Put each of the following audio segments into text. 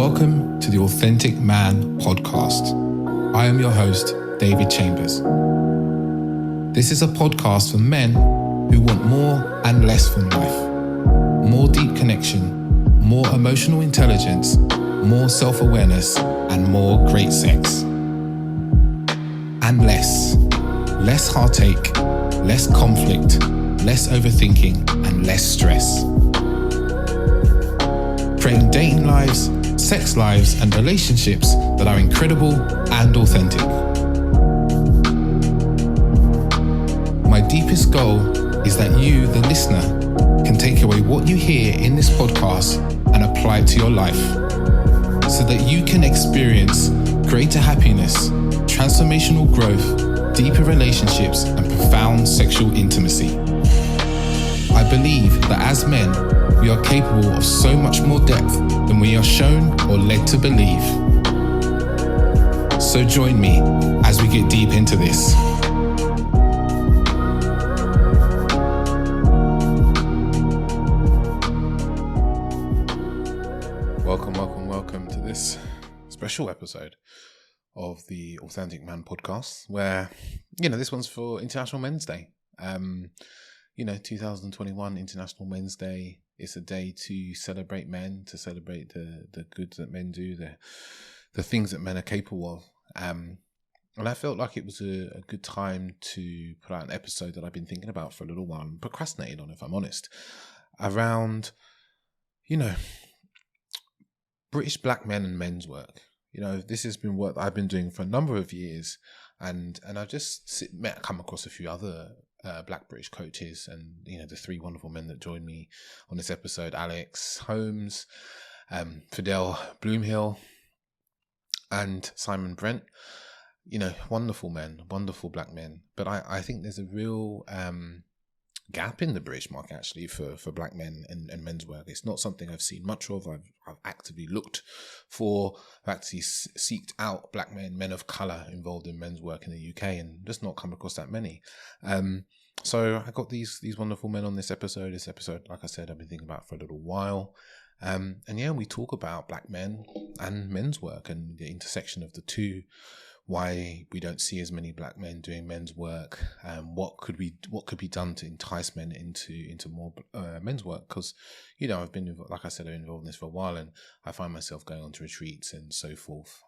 Welcome to the Authentic Man podcast. I am your host, David Chambers. This is a podcast for men who want more and less from life. More deep connection, more emotional intelligence, more self-awareness, and more great sex. And less heartache, less conflict, less overthinking, and less stress. Creating dating lives, sex lives, and relationships that are incredible and authentic. My deepest goal is that you, the listener, can take away what you hear in this podcast and apply it to your life so that you can experience greater happiness, transformational growth, deeper relationships, and profound sexual intimacy. I believe that as men, we are capable of so much more depth than we are shown or led to believe. So join me as we get deep into this. Welcome to this special episode of the Authentic Man podcast, where, this one's for International Men's Day. 2021 International Men's Day is a day to celebrate men, to celebrate the goods that men do, the things that men are capable of. And I felt like it was a good time to put out an episode that I've been thinking about for a little while and procrastinated on, if I'm honest, around, British black men and men's work. This has been work that I've been doing for a number of years, and I've just come across a few other black British coaches, and the three wonderful men that joined me on this episode: Alex, Holmes, Fedele Beauhill, and Simon Bren. Wonderful men, wonderful black men. But I think there's a real gap in the British market actually for black men and men's work. It's not something I've seen much of. I've actively looked for, I've actually seeked out black men of colour involved in men's work in the UK, and just not come across that many. So I got these wonderful men on this episode. This episode, like I said, I've been thinking about for a little while. We talk about black men and men's work and the intersection of the two, why we don't see as many black men doing men's work, what could be done to entice men into more men's work. Because I've been, like I said, I've been involved in this for a while, and I find myself going on to retreats and so forth,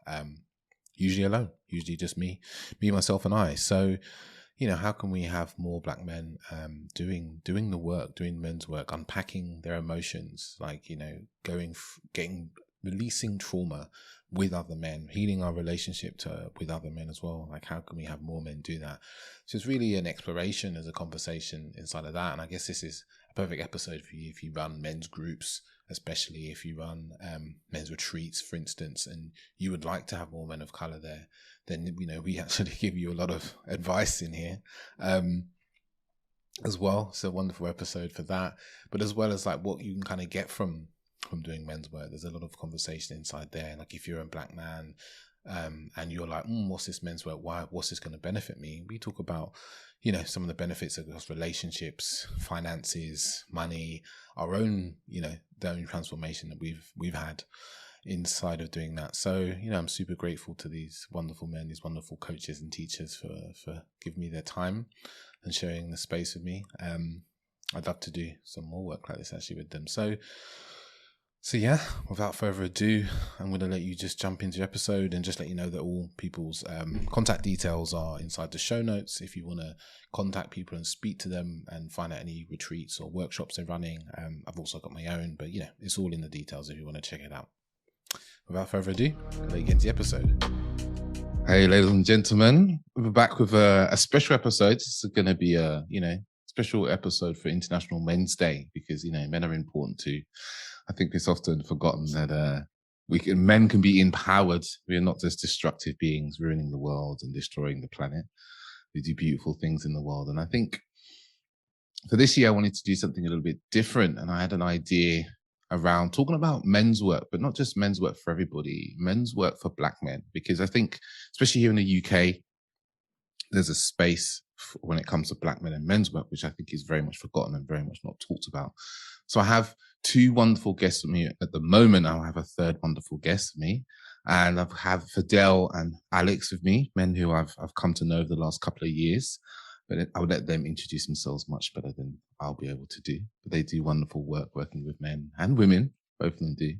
usually alone, usually just me, myself, and I. So how can we have more black men doing the work, doing men's work, unpacking their emotions, releasing trauma with other men, healing our relationship with other men as well. How can we have more men do that? So it's really an exploration as a conversation inside of that. And I guess this is a perfect episode for you if you run men's groups, especially if you run men's retreats, for instance, and you would like to have more men of colour there. Then, we actually give you a lot of advice in here as well. It's a wonderful episode for that. But as well as what you can kind of get from doing men's work, there's a lot of conversation inside there. If you're a black man and you're like, what's this men's work? What's this going to benefit me? We talk about, some of the benefits of relationships, finances, money, our own, their own transformation that we've had inside of doing that. So, I'm super grateful to these wonderful men, these wonderful coaches and teachers for giving me their time and sharing the space with me. I'd love to do some more work like this actually with them. So yeah, without further ado, I'm going to let you just jump into the episode and just let you know that all people's contact details are inside the show notes. If you want to contact people and speak to them and find out any retreats or workshops they're running, I've also got my own, but it's all in the details if you want to check it out. Without further ado, let's get into the episode. Hey, ladies and gentlemen, we're back with a special episode. This is going to be a, special episode for International Men's Day because, men are important too. I think it's often forgotten that men can be empowered. We are not just destructive beings ruining the world and destroying the planet. We do beautiful things in the world. And I think for this year, I wanted to do something a little bit different. And I had an idea around talking about men's work, but not just men's work for everybody, men's work for black men. Because I think, especially here in the UK, there's a space when it comes to black men and men's work, which I think is very much forgotten and very much not talked about. So I have two wonderful guests with me at the moment. I'll have a third wonderful guest with me. And I have Fidel and Alex with me, men who I've come to know over the last couple of years. But I'll let them introduce themselves much better than I'll be able to do. But they do wonderful work working with men and women. Both of them do.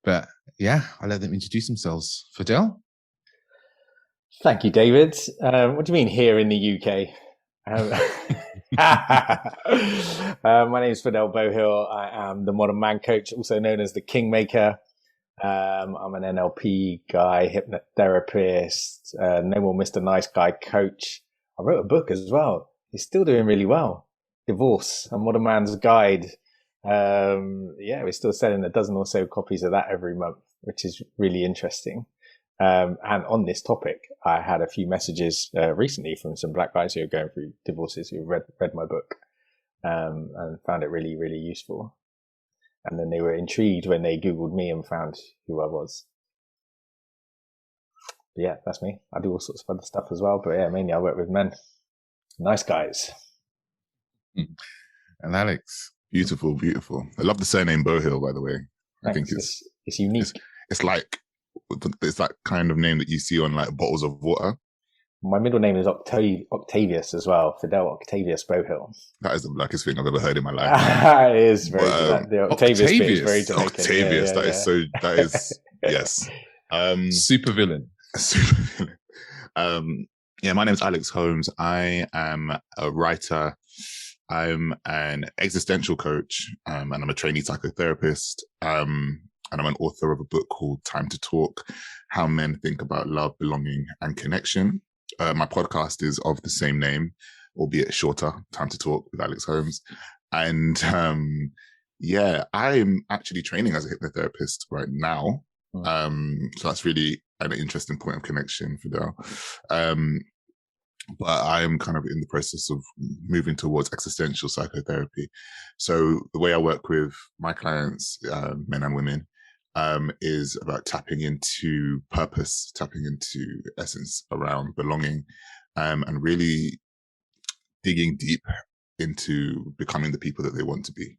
But yeah, I'll let them introduce themselves. Fidel? Thank you, David. What do you mean here in the UK? My name is Fedele Beauhill. I am the modern man coach, also known as the Kingmaker. I'm an NLP guy, hypnotherapist, no more Mr. Nice Guy coach. I wrote a book as well. It's still doing really well. Divorce, A Modern Man's Guide. We're still selling a dozen or so copies of that every month, which is really interesting. And on this topic, I had a few messages recently from some black guys who are going through divorces who read my book and found it really, really useful. And then they were intrigued when they Googled me and found who I was. But yeah, that's me. I do all sorts of other stuff as well. But yeah, mainly I work with men. Nice guys. And Alex. Beautiful, beautiful. I love the surname Beauhill, by the way. Thanks. I think it's unique. It's like that kind of name that you see on like bottles of water. My middle name is Octavius as well. Fidel Octavius Beauhill. That is the blackest thing I've ever heard in my life. It is very the Octavius bit is very Jamaican. Octavius, that is yes. Super villain. My name is Alex Holmes. I am a writer. I'm an existential coach, and I'm a trainee psychotherapist. And I'm an author of a book called Time to Talk: How Men Think About Love, Belonging, and Connection. My podcast is of the same name, albeit shorter, Time to Talk with Alex Holmes. And I'm actually training as a hypnotherapist right now. So that's really an interesting point of connection, Fidel. But I am kind of in the process of moving towards existential psychotherapy. So the way I work with my clients, men and women, is about tapping into purpose, tapping into essence around belonging, and really digging deep into becoming the people that they want to be.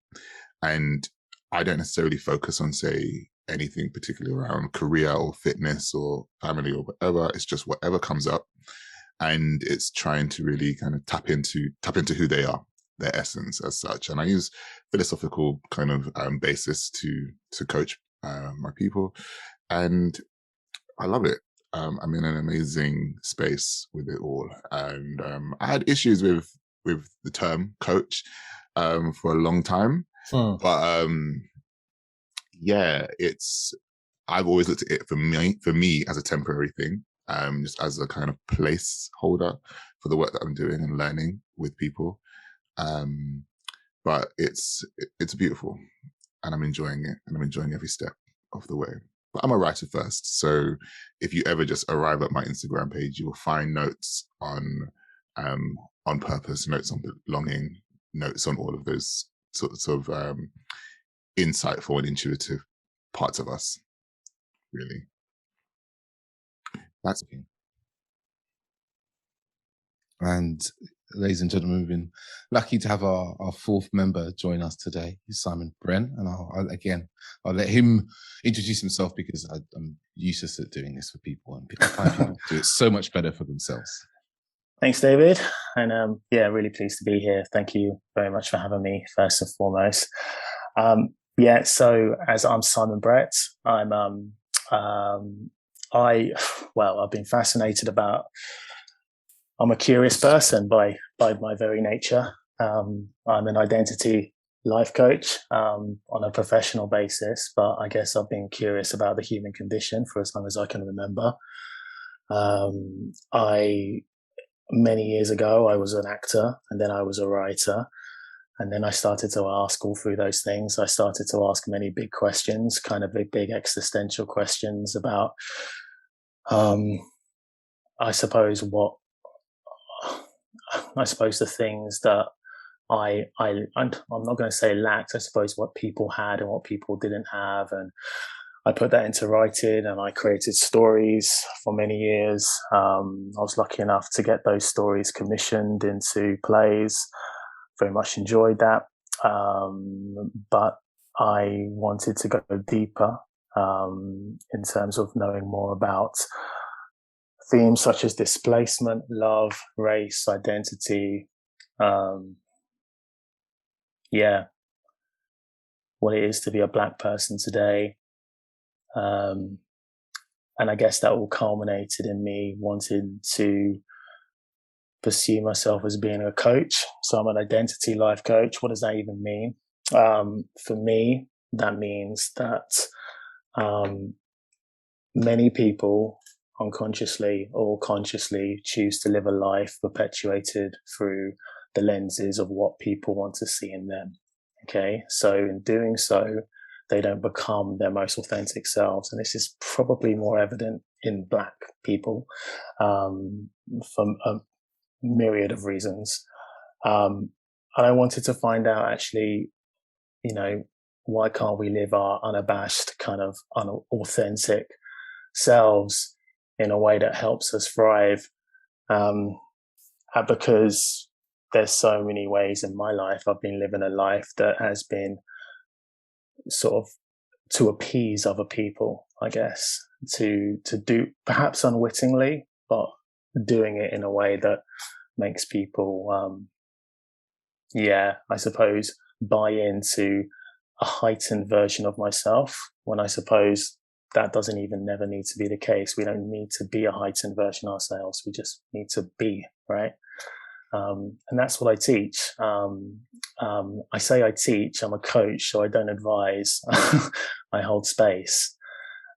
And I don't necessarily focus on, say, anything particularly around career or fitness or family or whatever. It's just whatever comes up. And it's trying to really kind of tap into who they are, their essence as such. And I use philosophical kind of basis to coach my people, and I love it. I'm in an amazing space with it all, and I had issues with the term coach for a long time, but I've always looked at it for me as a temporary thing. Just as a kind of placeholder for the work that I'm doing and learning with people. But it's beautiful, and I'm enjoying it, and I'm enjoying every step of the way. But I'm a writer first, so if you ever just arrive at my Instagram page, you will find notes on purpose, notes on belonging, notes on all of those sorts of insightful and intuitive parts of us, really. That's okay. And ladies and gentlemen, we've been lucky to have our fourth member join us today. He's Simon Bren, and I'll let him introduce himself because I'm useless at doing this for people, and I find people do it so much better for themselves. Thanks, David, and really pleased to be here. Thank you very much for having me. First and foremost, so as I'm Simon Brett, I've been fascinated about. I'm a curious person by my very nature. I'm an identity life coach on a professional basis, but I guess I've been curious about the human condition for as long as I can remember. Many years ago, I was an actor, and then I was a writer. And then I started to ask all through those things. I started to ask many big questions, kind of big existential questions about, I suppose the things that I'm not going to say lacked, I suppose what people had and what people didn't have. And I put that into writing, and I created stories for many years. I was lucky enough to get those stories commissioned into plays. Very much enjoyed that. But I wanted to go deeper in terms of knowing more about themes such as displacement, love, race, identity, what it is to be a Black person today. And I guess that all culminated in me wanting to pursue myself as being a coach. So I'm an identity life coach. What does that even mean? For me, that means that many people unconsciously or consciously choose to live a life perpetuated through the lenses of what people want to see in them. Okay, so in doing so, they don't become their most authentic selves. And this is probably more evident in Black people for a myriad of reasons. And I wanted to find out actually, why can't we live our unabashed, kind of unauthentic selves in a way that helps us thrive? Because there's so many ways in my life I've been living a life that has been sort of to appease other people, I guess, to do perhaps unwittingly, but doing it in a way that makes people, I suppose, buy into a heightened version of myself, when I suppose that doesn't even never need to be the case. We don't need to be a heightened version ourselves. We just need to be, right? And that's what I teach. I say I teach, I'm a coach, so I don't advise. I hold space,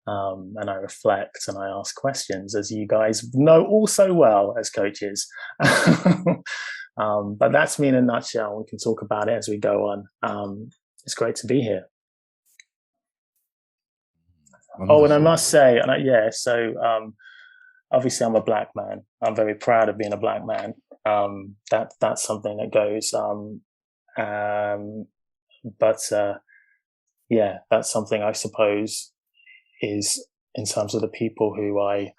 and I reflect and I ask questions, as you guys know all so well as coaches. But that's me in a nutshell. We can talk about it as we go on. It's great to be here. Wonderful. Oh, and I must say, obviously I'm a Black man. I'm very proud of being a Black man. That's something that goes, that's something I suppose is, in terms of the people who I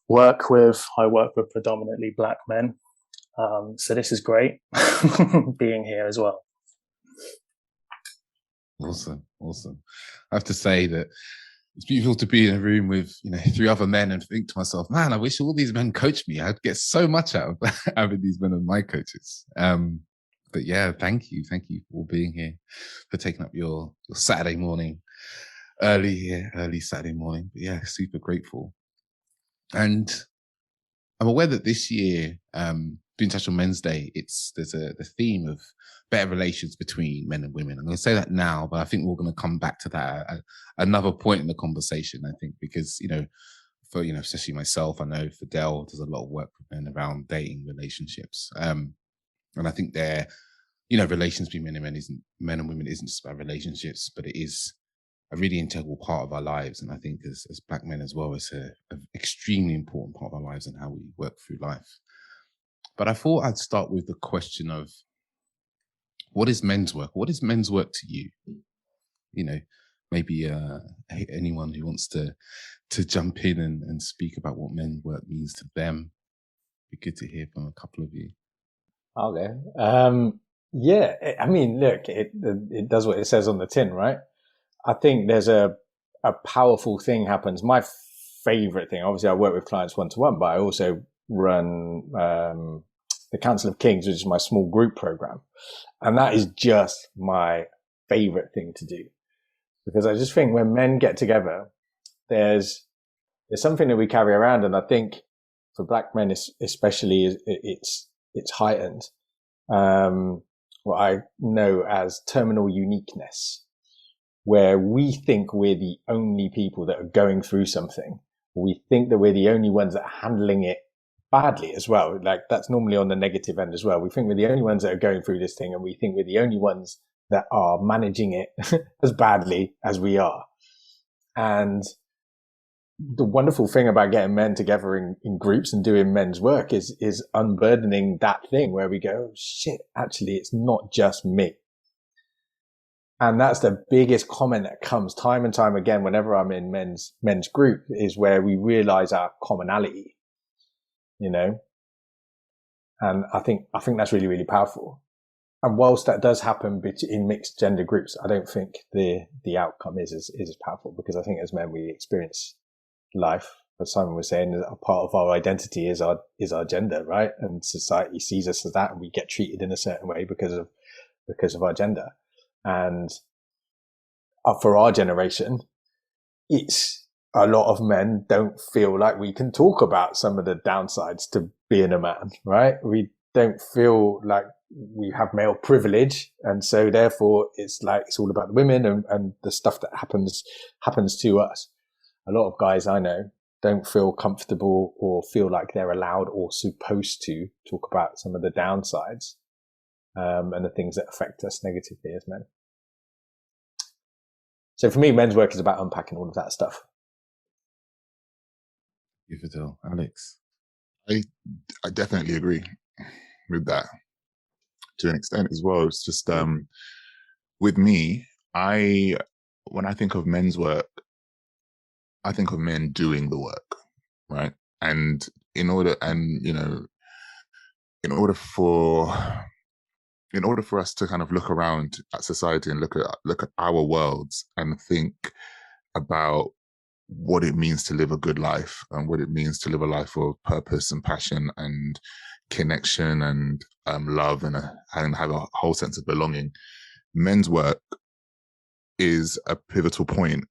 work with predominantly Black men. So this is great being here as well. Awesome. I have to say that it's beautiful to be in a room with 3 other men and think to myself, man, I wish all these men coached me. I'd get so much out of having these men as my coaches. But yeah, thank you for being here, for taking up your Saturday morning, early Saturday morning. But yeah, super grateful. And I'm aware that this year, International Men's Day, there's the theme of better relations between men and women. I'm going to say that now, but I think we're going to come back to that at another point in the conversation, I think, because, for, especially myself, I know Fidel does a lot of work with men around dating relationships. And I think relations between men and women isn't just about relationships, but it is a really integral part of our lives. And I think as Black men as well, it's an extremely important part of our lives and how we work through life. But I thought I'd start with the question of, what is Menswork? What is Menswork to you? Maybe anyone who wants to jump in and speak about what Menswork means to them. Be good to hear from a couple of you. Okay. I mean, look, it does what it says on the tin, right? I think there's a powerful thing happens. My favorite thing, obviously I work with clients one-to-one, but I also run the Council of Kings, which is my small group program. And that is just my favorite thing to do, because I just think when men get together, there's something that we carry around. And I think for Black men, especially, it's heightened. What I know as terminal uniqueness, where we think we're the only people that are going through something. We think that we're the only ones that are handling it badly as well. Like, that's normally on the negative end as well. We think we're the only ones that are going through this thing, and we think we're the only ones that are managing it as badly as we are. And the wonderful thing about getting men together in groups and doing men's work is unburdening that thing where we go, oh, shit, actually, it's not just me. And that's the biggest comment that comes time and time again whenever I'm in men's group, is where we realize our commonality, And I think that's really, really powerful. And whilst that does happen in mixed gender groups, I don't think the outcome is as powerful, because I think as men we experience life, as Simon was saying, a part of our identity is our gender, right? And society sees us as that, and we get treated in a certain way because of our gender. And for our generation, it's a lot of men don't feel like we can talk about some of the downsides to being a man, right? We don't feel like we have male privilege, and so therefore it's like it's all about the women and the stuff that happens to us. A lot of guys I know don't feel comfortable or feel like they're allowed or supposed to talk about some of the downsides and the things that affect us negatively as men. So for me, men's work is about unpacking all of that stuff. Fidel. Alex? I definitely agree with that to an extent as well. It's just with me, when I think of men's work, I think of men doing the work, right? And in order for us to kind of look around at society and look at our worlds and think about what it means to live a good life and what it means to live a life of purpose and passion and connection and love and have a whole sense of belonging, men's work is a pivotal point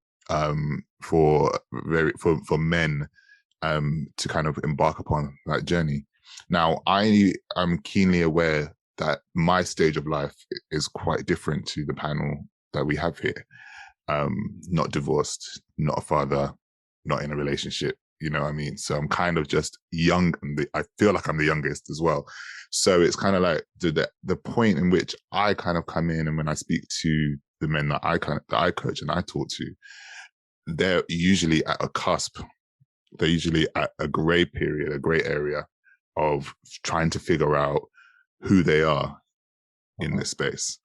for men to kind of embark upon that journey. Now, I am keenly aware that my stage of life is quite different to the panel that we have here. Not divorced, not a father, not in a relationship, you know what I mean? So I'm kind of just young, and I feel like I'm the youngest as well. So it's kind of like the point in which I kind of come in, and when I speak to the men that I coach and I talk to, they're usually at a cusp. They're usually at a gray area of trying to figure out who they are in this space.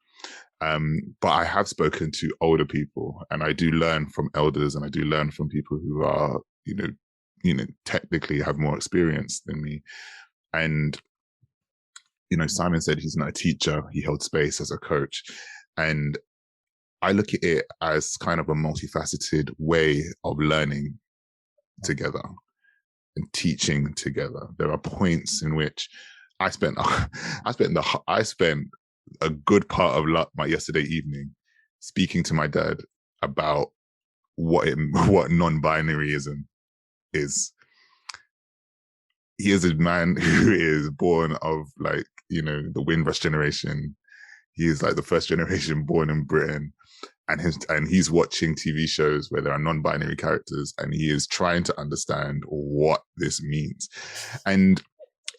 But I have spoken to older people, and I do learn from elders, and I do learn from people who are, technically have more experience than me. And, Simon said he's not a teacher. He held space as a coach. And I look at it as kind of a multifaceted way of learning together and teaching together. There are points in which I spent a good part of my yesterday evening speaking to my dad about what non-binaryism is. He is a man who is born of the Windrush generation. He is like the first generation born in Britain, and he's watching TV shows where there are non-binary characters, and he is trying to understand what this means. And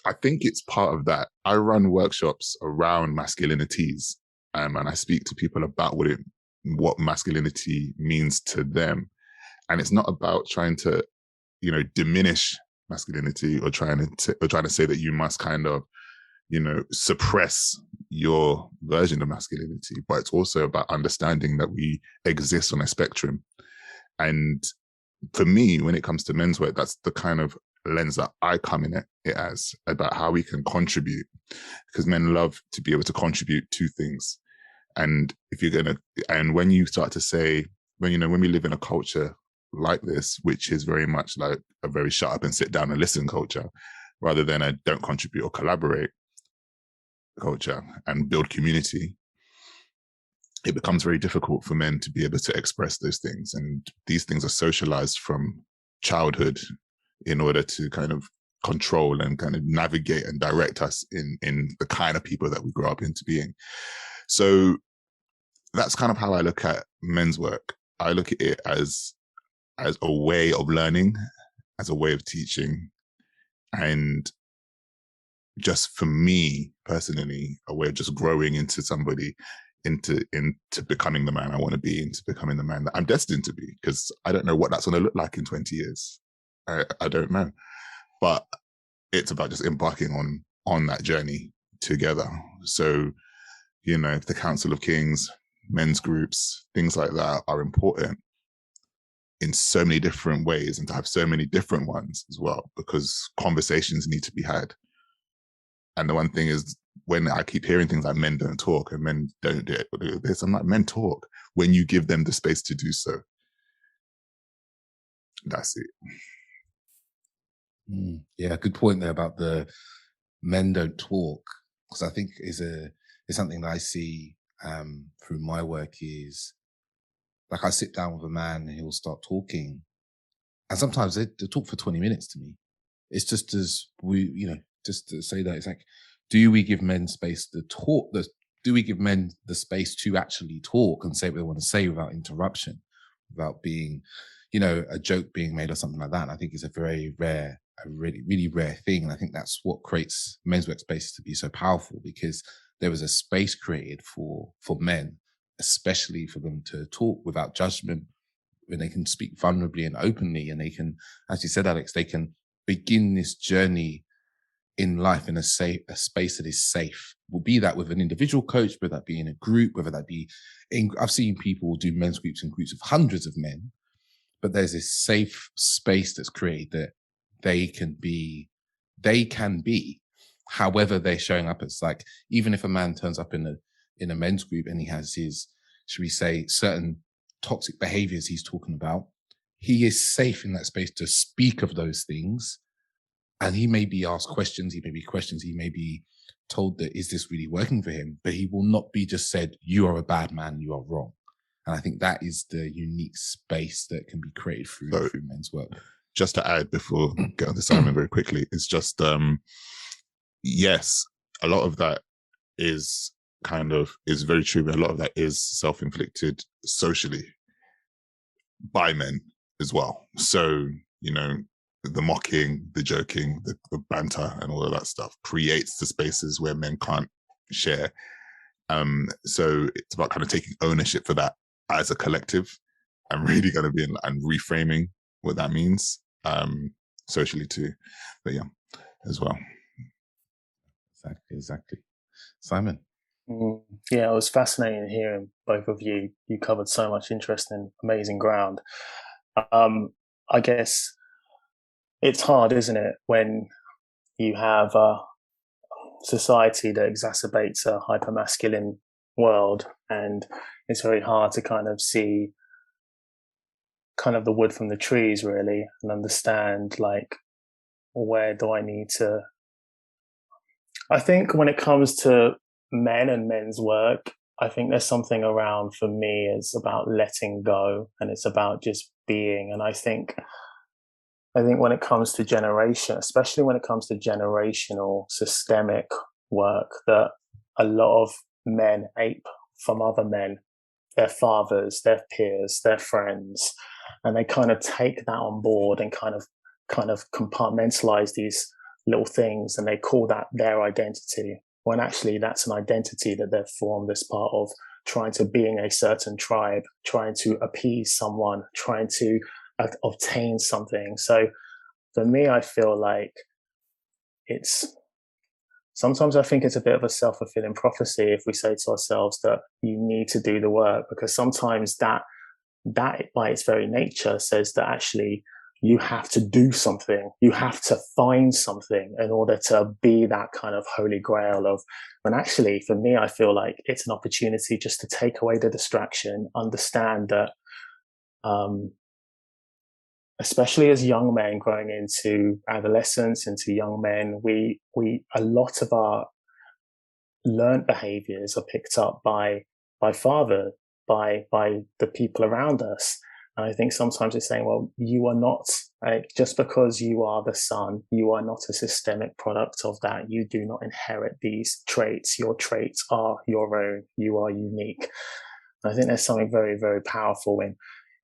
I think it's part of that. I run workshops around masculinities, and I speak to people about what masculinity means to them. And it's not about trying to, diminish masculinity or trying to say that you must kind of, suppress your version of masculinity, but it's also about understanding that we exist on a spectrum. And for me, when it comes to men's work, that's the kind of lens that I come in it as, about how we can contribute, because men love to be able to contribute to things. And when you start to say, when we live in a culture like this, which is very much like a very shut up and sit down and listen culture, rather than a don't contribute or collaborate culture and build community, it becomes very difficult for men to be able to express those things. And these things are socialized from childhood in order to kind of control and kind of navigate and direct us in the kind of people that we grow up into being. So that's kind of how I look at men's work. I look at it as a way of learning, as a way of teaching, and just for me personally, a way of just growing into somebody, into becoming the man I want to be, into becoming the man that I'm destined to be, because I don't know what that's going to look like in 20 years. I don't know, but it's about just embarking on that journey together. So, if the Council of Kings, men's groups, things like that are important in so many different ways, and to have so many different ones as well, because conversations need to be had. And the one thing is, when I keep hearing things like men don't talk and men don't do this, I'm like, men talk when you give them the space to do so. That's it. Yeah, good point there about the men don't talk, because I think is something that I see through my work is, like, I sit down with a man and he'll start talking, and sometimes they talk for 20 minutes to me. It's just as just to say that, it's like, do we give men space to talk? Do we give men the space to actually talk and say what they want to say without interruption, without being, a joke being made or something like that? And I think it's a very rare, a really, really rare thing. And I think that's what creates men's workspaces to be so powerful, because there was a space created for men, especially for them to talk without judgment, when they can speak vulnerably and openly, and they can, as you said, Alex, they can begin this journey in life in a space that is safe. Will be that with an individual coach, whether that be in a group, whether that be I've seen people do men's groups in groups of hundreds of men, but there's this safe space that's created that they can be however they're showing up as. Like, even if a man turns up in a men's group and he has his, should we say, certain toxic behaviors he's talking about, he is safe in that space to speak of those things. And he may be asked questions, he may be told that, is this really working for him? But he will not be just said, you are a bad man, you are wrong. And I think that is the unique space that can be created through men's work. Just to add, before get on to Simon very quickly, it's just, yes, a lot of that is very true, but a lot of that is self-inflicted socially by men as well. So, the mocking, the joking, the banter and all of that stuff creates the spaces where men can't share. So it's about kind of taking ownership for that as a collective and really going to be and reframing what that means socially too. But yeah, as well. Exactly. Simon? Yeah, it was fascinating hearing both of you. You covered so much interesting, amazing ground. I guess it's hard, isn't it, when you have a society that exacerbates a hypermasculine world, and it's very hard to kind of see kind of the wood from the trees, really, and understand, like, where do I need to... I think when it comes to men and men's work, I think there's something around, for me, it's about letting go, and it's about just being. And I think when it comes to generation, especially when it comes to generational systemic work, that a lot of men ape from other men, their fathers, their peers, their friends, and they kind of take that on board and kind of compartmentalize these little things, and they call that their identity, when actually that's an identity that they've formed as part of trying to be in a certain tribe, trying to appease someone, trying to obtain something. So for me, I feel like sometimes I think it's a bit of a self-fulfilling prophecy if we say to ourselves that you need to do the work, because sometimes that by its very nature says that actually you have to do something, you have to find something in order to be that kind of holy grail of, when actually for me, I feel like it's an opportunity just to take away the distraction, understand that especially as young men growing into adolescence, into young men, we a lot of our learned behaviors are picked up by father, by the people around us. And I think sometimes it's saying, well, you are not, just because you are the son, you are not a systemic product of that. You do not inherit these traits. Your traits are your own. You are unique. And I think there's something very, very powerful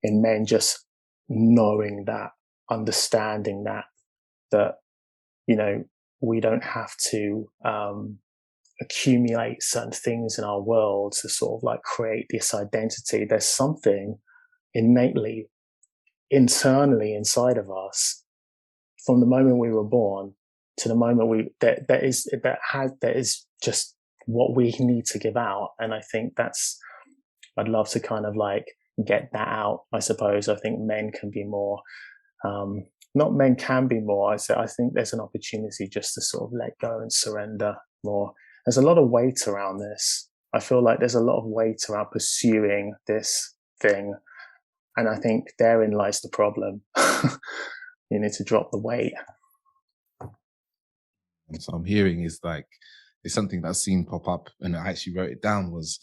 in men just knowing that, understanding that, we don't have to accumulate certain things in our world to sort of like create this identity. There's something innately, internally inside of us, from the moment we were born to the moment that is just what we need to give out. And I think I'd love to kind of like get that out, I suppose. I think men can be more, not men can be more. I think there's an opportunity just to sort of let go and surrender more. there's a lot of weight around this. I feel like there's a lot of weight around pursuing this thing. And I think therein lies the problem. You need to drop the weight. And so I'm hearing is like, it's something that I've seen pop up, and I actually wrote it down, was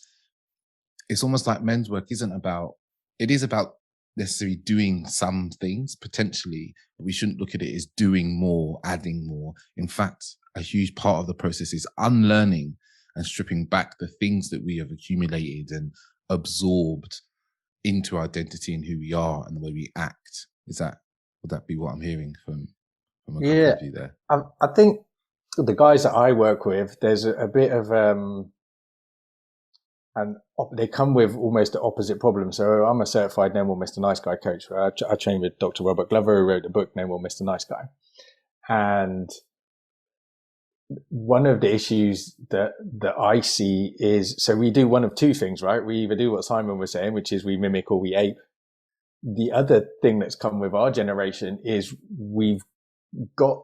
it's almost like men's work isn't about, it is about necessarily doing some things potentially, but we shouldn't look at it as doing more, adding more. In fact, a huge part of the process is unlearning and stripping back the things that we have accumulated and absorbed into our identity and who we are and the way we act. Would that be what I'm hearing from a couple of you there? I think the guys that I work with, there's a bit of and they come with almost the opposite problem. So I'm a certified No More Mr. Nice Guy coach. I trained with Dr. Robert Glover, who wrote the book No More Mr. Nice Guy. And one of the issues that I see is, so we do one of two things, right? We either do what Simon was saying, which is we mimic or we ape. The other thing that's come with our generation is we've got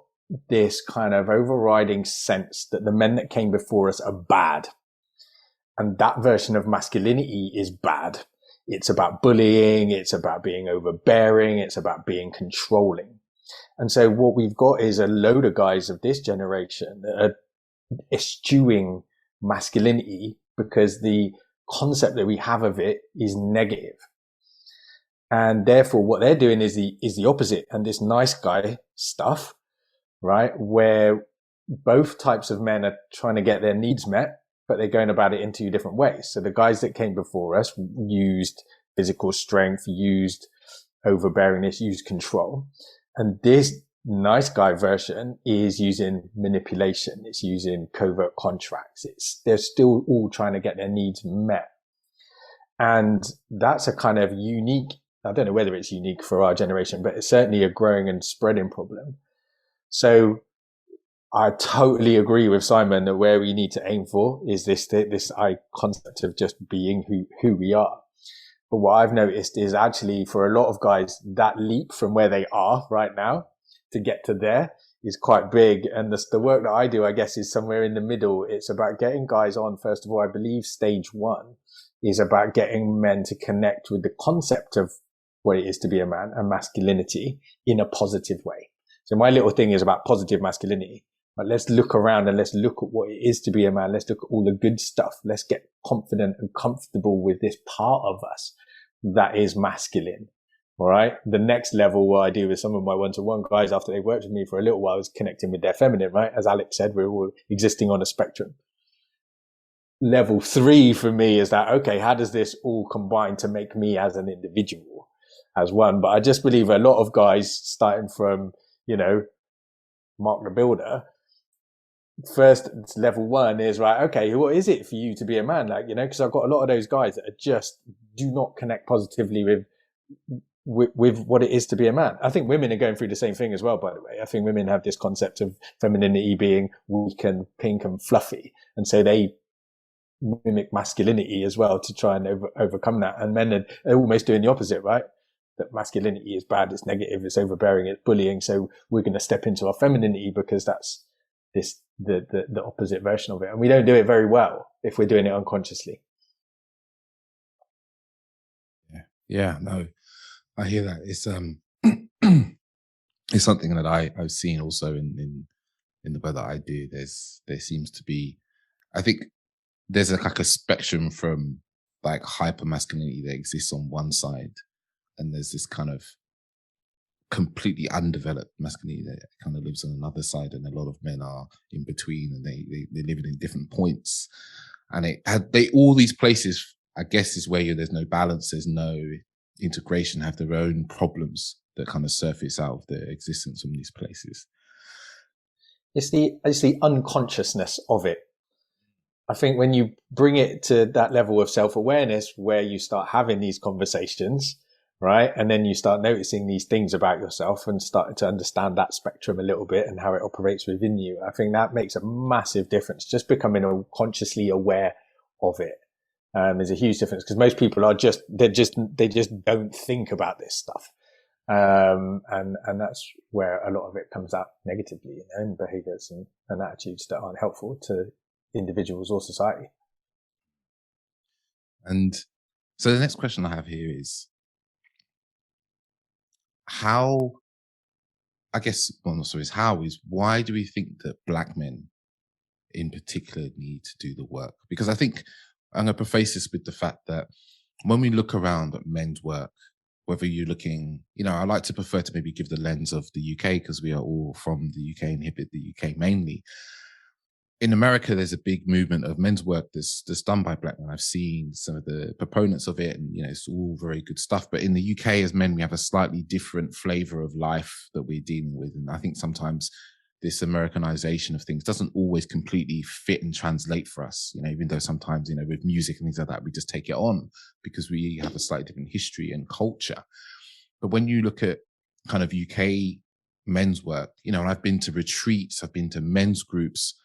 this kind of overriding sense that the men that came before us are bad. And that version of masculinity is bad. It's about bullying. It's about being overbearing. It's about being controlling. And so what we've got is a load of guys of this generation that are eschewing masculinity because the concept that we have of it is negative. And therefore what they're doing is the opposite. And this nice guy stuff, right? Where both types of men are trying to get their needs met, but they're going about it in two different ways. So the guys that came before us used physical strength, used overbearingness, used control. And this nice guy version is using manipulation. It's using covert contracts. They're still all trying to get their needs met. And that's a kind of unique, I don't know whether it's unique for our generation, but it's certainly a growing and spreading problem. So I totally agree with Simon that where we need to aim for is this concept of just being who we are. But what I've noticed is actually for a lot of guys, that leap from where they are right now to get to there is quite big. And the work that I do, I guess, is somewhere in the middle. It's about getting guys on. First of all, I believe stage one is about getting men to connect with the concept of what it is to be a man and masculinity in a positive way. So my little thing is about positive masculinity. But let's look around and let's look at what it is to be a man. Let's look at all the good stuff. Let's get confident and comfortable with this part of us that is masculine. All right. The next level, what I do with some of my one-to-one guys after they worked with me for a little while is connecting with their feminine, right? As Alex said, we're all existing on a spectrum. Level 3 for me is that, okay, how does this all combine to make me as an individual, as one? But I just believe a lot of guys starting from, Mark the Builder, first level 1 is right. Okay, what is it for you to be a man? Because I've got a lot of those guys that just do not connect positively with what it is to be a man. I think women are going through the same thing as well, by the way. I think women have this concept of femininity being weak and pink and fluffy. And so they mimic masculinity as well to try and overcome that. And men are almost doing the opposite, right? That masculinity is bad, it's negative, it's overbearing, it's bullying. So we're going to step into our femininity because that's the opposite version of it. And we don't do it very well if we're doing it unconsciously. Yeah, no, I hear that. It's it's something that I've seen also in the work that I do. There seems to be, I think there's like a spectrum from like hyper masculinity that exists on one side, and there's this kind of completely undeveloped masculinity that kind of lives on another side, and a lot of men are in between, and they live in different points, and all these places, I guess, is where there's no balance, there's no integration, have their own problems that kind of surface out of their existence from these places. It's the unconsciousness of it. I think when you bring it to that level of self-awareness where you start having these conversations, right? And then you start noticing these things about yourself and start to understand that spectrum a little bit and how it operates within you. I think that makes a massive difference. Just becoming consciously aware of it is a huge difference, because most people they just don't think about this stuff. And that's where a lot of it comes out negatively in behaviors and attitudes that aren't helpful to individuals or society. And so the next question I have here is why do we think that Black men in particular need to do the work? Because I think I'm going to preface this with the fact that when we look around at men's work, whether you're looking, I like to prefer to maybe give the lens of the UK because we are all from the UK and inhabit the UK mainly. In America, there's a big movement of men's work that's done by Black men. I've seen some of the proponents of it, and it's all very good stuff. But in the UK, as men, we have a slightly different flavor of life that we're dealing with, and I think sometimes this Americanization of things doesn't always completely fit and translate for us. Even though sometimes with music and things like that, we just take it on because we have a slightly different history and culture. But when you look at kind of UK men's work, and I've been to retreats, I've been to men's groups.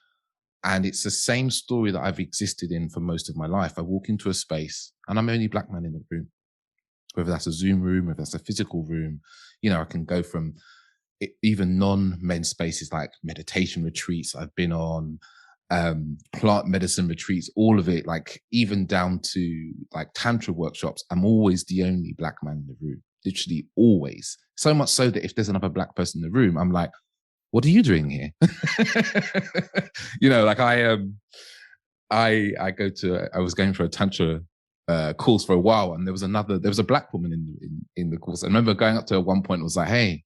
And it's the same story that I've existed in for most of my life. I walk into a space and I'm the only Black man in the room, whether that's a Zoom room, whether that's a physical room. I can go from even non-men's spaces like meditation retreats I've been on, plant medicine retreats, all of it, like even down to like tantra workshops. I'm always the only Black man in the room, literally always. So much so that if there's another Black person in the room, I'm like, what are you doing here? I was going for a tantra course for a while, and there was a Black woman in the course. I remember going up to her at one point and was like, hey,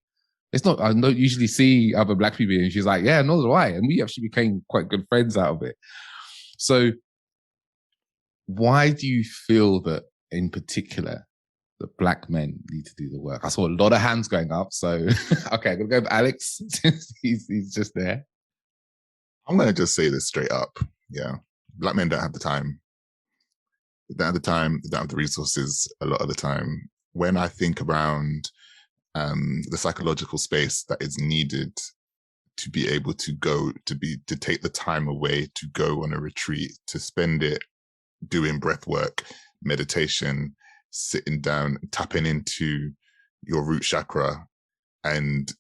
I don't usually see other Black people. And she's like, yeah, nor do I. And we actually became quite good friends out of it. So why do you feel that in particular that Black men need to do the work? I saw a lot of hands going up. So, okay, I'm going to go with Alex since he's just there. I'm going to just say this straight up. Yeah. Black men don't have the time. They don't have the time. They don't have the resources a lot of the time. When I think around the psychological space that is needed to be able to to take the time away to go on a retreat, to spend it doing breath work, meditation, sitting down, tapping into your root chakra and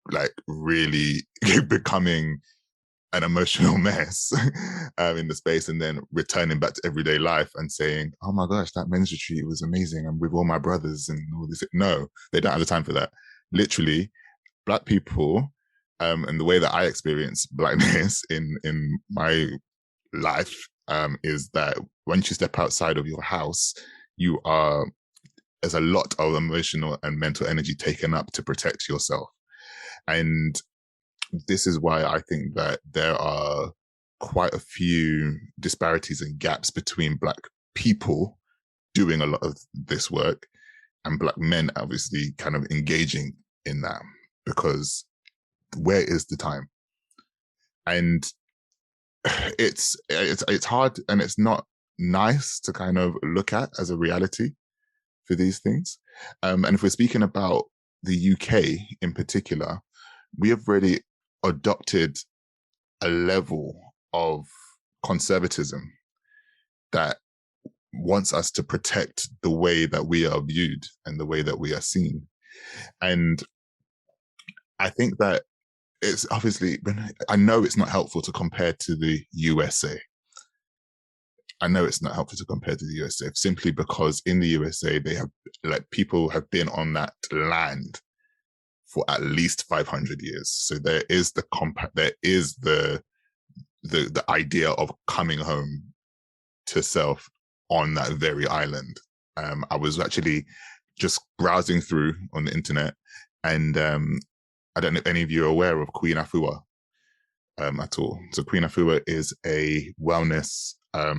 like really becoming an emotional mess in the space, and then returning back to everyday life and saying, oh my gosh, that men's retreat was amazing. I'm with all my brothers and all this. No, they don't have the time for that. Literally, Black people, and the way that I experience Blackness in my life is that once you step outside of your house, there's a lot of emotional and mental energy taken up to protect yourself. And this is why I think that there are quite a few disparities and gaps between Black people doing a lot of this work and Black men obviously kind of engaging in that, because where is the time? And it's hard, and it's not nice to kind of look at as a reality for these things. And if we're speaking about the UK in particular, we have really adopted a level of conservatism that wants us to protect the way that we are viewed and the way that we are seen. And I think that it's obviously, I know it's not helpful to compare to the USA. I know it's not helpful to compare to the USA simply because in the USA, they have, like, people have been on that land for at least 500 years. So there is the idea of coming home to self on that very island. I was actually just browsing through on the internet, and I don't know if any of you are aware of Queen Afua at all. So Queen Afua is a wellness, I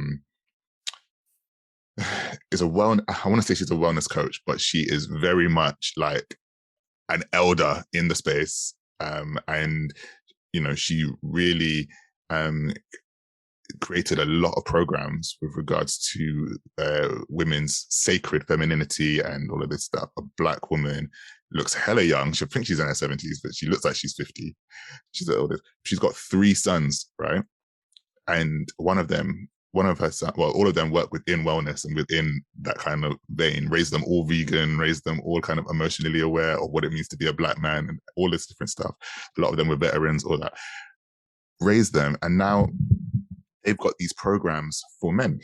want to say she's a wellness coach, but she is very much like an elder in the space. And, she really created a lot of programs with regards to women's sacred femininity and all of this stuff. A Black woman, looks hella young. She thinks she's in her 70s, but she looks like she's 50. She's the oldest. She's got 3 sons, right? And one of her sons, well, all of them work within wellness and within that kind of vein, raised them all vegan, raised them all kind of emotionally aware of what it means to be a Black man and all this different stuff. A lot of them were veterans, all that. Raised them. And now they've got these programs for men.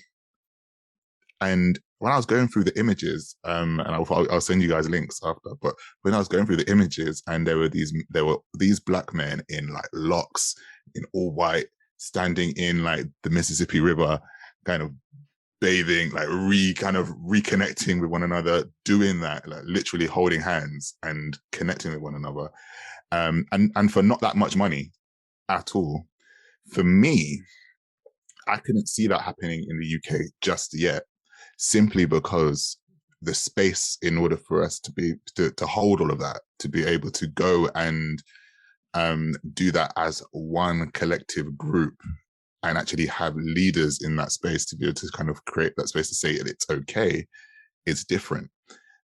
And when I was going through the images, and I'll send you guys links after, but when I was going through the images, and there were these black men in like locks, in all white, standing in like the Mississippi River, kind of bathing, like reconnecting with one another, doing that, like literally holding hands and connecting with one another, and for not that much money at all. For me, I couldn't see that happening in the UK just yet, simply because the space in order for us to hold all of that, to be able to go and do that as one collective group and actually have leaders in that space to be able to kind of create that space to say that it's okay, it's different.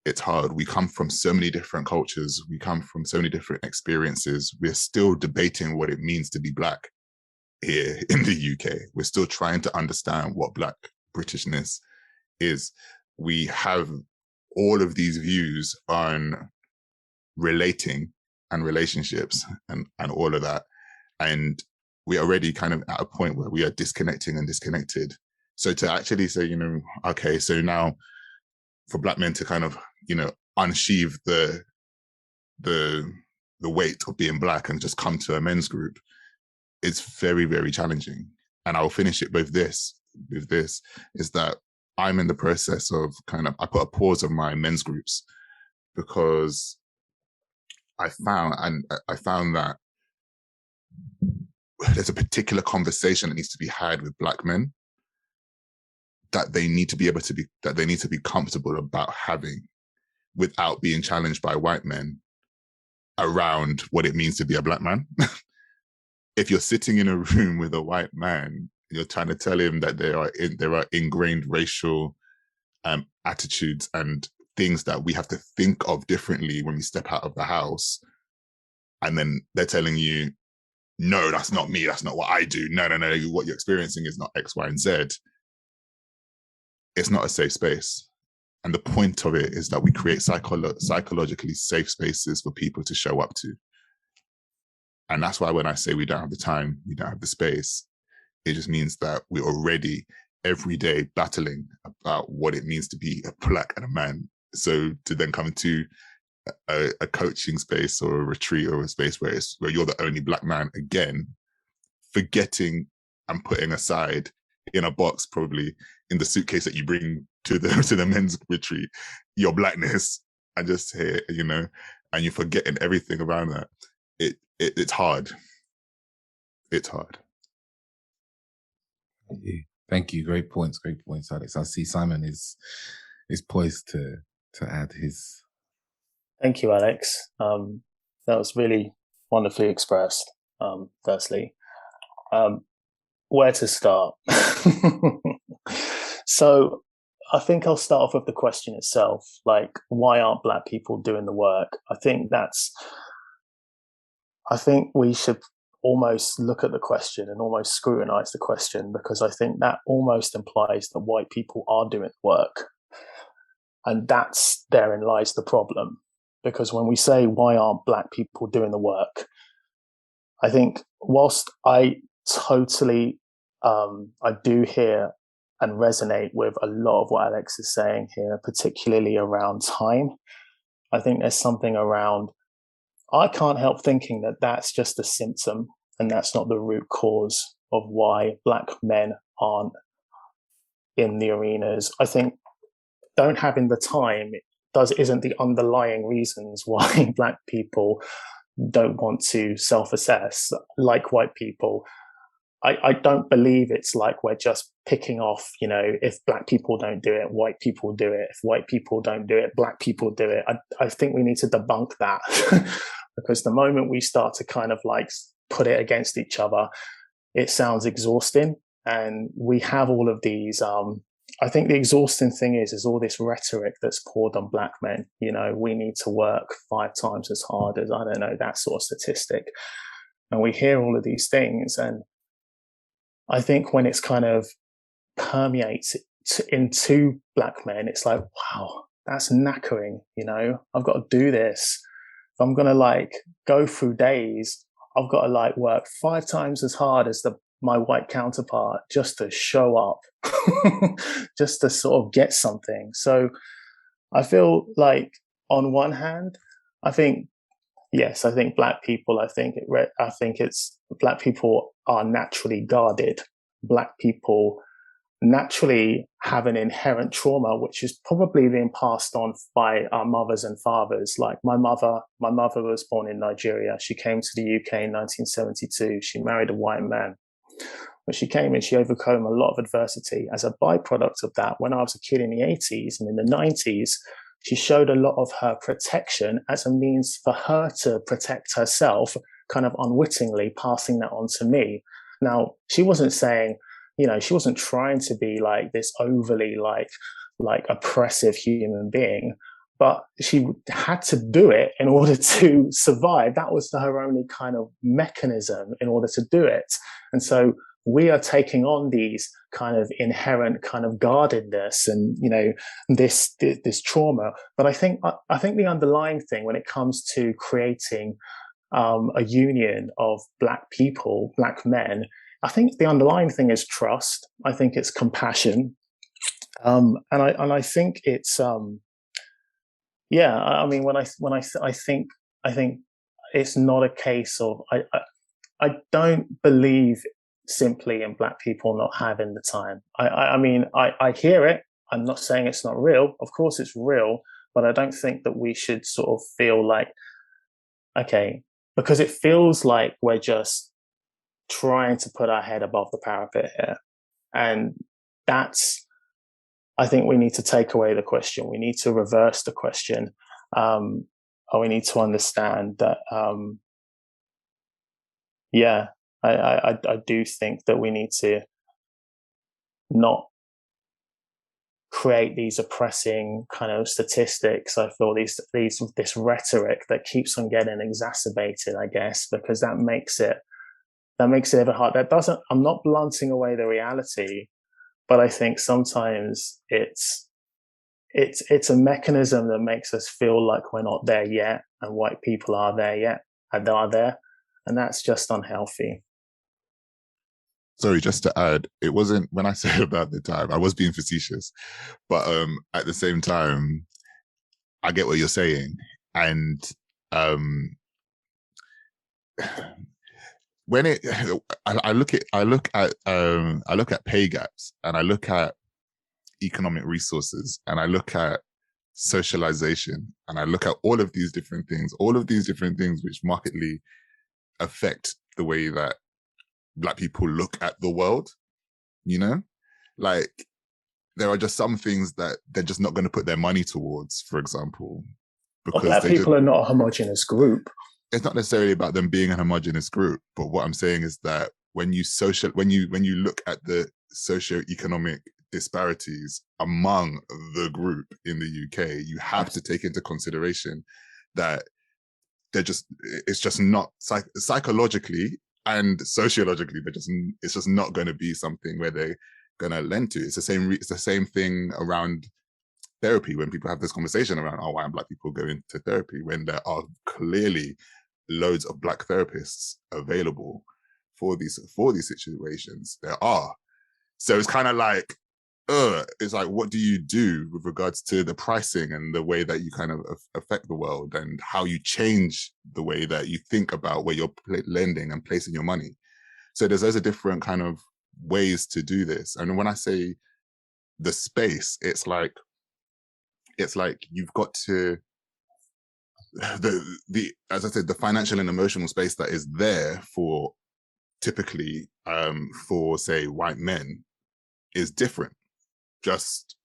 It's hard. We come from so many different cultures. We come from so many different experiences. We're still debating what it means to be Black here in the UK. We're still trying to understand what Black Britishness is. We have all of these views on relating and relationships and all of that. And we're already kind of at a point where we are disconnecting and disconnected. So to actually say, you know, okay, so now for Black men to kind of, you know, unsheath the weight of being Black and just come to a men's group, it's very, very challenging. And I'll finish it with this, is that I'm in the process of I put a pause on my men's groups, because I found that there's a particular conversation that needs to be had with Black men that they need to be comfortable about having without being challenged by white men around what it means to be a Black man. If you're sitting in a room with a white man, you're trying to tell him that there are ingrained racial attitudes and things that we have to think of differently when we step out of the house, and then they're telling you, no, that's not me, that's not what I do, no, what you're experiencing is not X, Y, and Z. It's not a safe space. And the point of it is that we create psychologically safe spaces for people to show up to. And that's why when I say we don't have the time, we don't have the space, it just means that we're already every day battling about what it means to be a Black and a man. So to then come to a coaching space or a retreat or a space where you're the only Black man, again, forgetting and putting aside in a box, probably in the suitcase that you bring to the men's retreat, your Blackness, and just here, you know, and you're forgetting everything around that. It's hard. It's hard. Thank you. Great points, Alex. I see Simon is poised to add his. Thank you, Alex. That was really wonderfully expressed. Firstly, where to start? So I think I'll start off with the question itself, like, why aren't Black people doing the work? I think we should almost look at the question and almost scrutinize the question, because I think that almost implies that white people are doing work. And therein lies the problem. Because when we say, why aren't Black people doing the work? I think whilst I totally, I do hear and resonate with a lot of what Alex is saying here, particularly around time, I think there's something around, I can't help thinking that that's just a symptom and that's not the root cause of why Black men aren't in the arenas. I think don't having the time isn't the underlying reasons why Black people don't want to self-assess like white people. I don't believe it's like we're just picking off, you know, if Black people don't do it, white people do it. If white people don't do it, Black people do it. I think we need to debunk that because the moment we start to kind of like put it against each other, it sounds exhausting. And we have all of these, I think the exhausting thing is all this rhetoric that's poured on Black men. You know, we need to work 5 times as hard as, I don't know, that sort of statistic. And we hear all of these things. And I think when it's kind of permeates into Black men, it's like, wow, that's knackering. You know, I've got to do this. If I'm going to like go through days, I've got to like work 5 times as hard as the my white counterpart just to show up, just to sort of get something. So I feel like on one hand, I think, yes, I think Black people, Black people are naturally guarded. Black people naturally have an inherent trauma, which is probably being passed on by our mothers and fathers. Like my mother was born in Nigeria. She came to the UK in 1972. She married a white man. When she came in, she overcame a lot of adversity. As a byproduct of that, when I was a kid in the 80s and in the 90s, she showed a lot of her protection as a means for her to protect herself, kind of unwittingly passing that on to me. Now, she wasn't saying, she wasn't trying to be like this overly like oppressive human being, but she had to do it in order to survive. That was her only kind of mechanism in order to do it. And so we are taking on these kind of inherent kind of guardedness and, this trauma. But I think the underlying thing when it comes to creating a union of Black people, Black men, I think the underlying thing is trust. I think it's compassion. And I think it's, I think it's not a case of, I don't believe simply in Black people not having the time. I hear it. I'm not saying it's not real. Of course it's real, but I don't think that we should sort of feel like, okay, because it feels like we're just trying to put our head above the parapet here. And I think we need to take away the question. We need to reverse the question. Or we need to understand that, I do think that we need to not create these oppressing kind of statistics. I feel this rhetoric that keeps on getting exacerbated, I guess, because that makes it ever hard. I'm not blunting away the reality, but I think sometimes it's a mechanism that makes us feel like we're not there yet, and white people are there yet, and are there, and that's just unhealthy. Sorry, just to add, it wasn't, when I said about the time, I was being facetious, but at the same time, I get what you're saying, and when I look at pay gaps, and I look at economic resources, and I look at socialization, and I look at all of these different things which markedly affect the way that Black people look at the world, like there are just some things that they're just not going to put their money towards, for example, because Black people are not a homogenous group. It's not necessarily about them being a homogenous group, but what I'm saying is that when you look at the socioeconomic disparities among the group in the UK, you have to take into consideration that it's just not psychologically and sociologically, it's just not going to be something where they're going to lend to. It's the same thing around therapy, when people have this conversation around, why aren't Black people going to therapy, when there are clearly loads of Black therapists available for these situations. There are. So it's kind of like, it's like, what do you do with regards to the pricing and the way that you kind of affect the world, and how you change the way that you think about where you're lending and placing your money? So there's a different kind of ways to do this. And when I say the space, it's like you've got to, as I said, the financial and emotional space that is there for typically for say white men is different just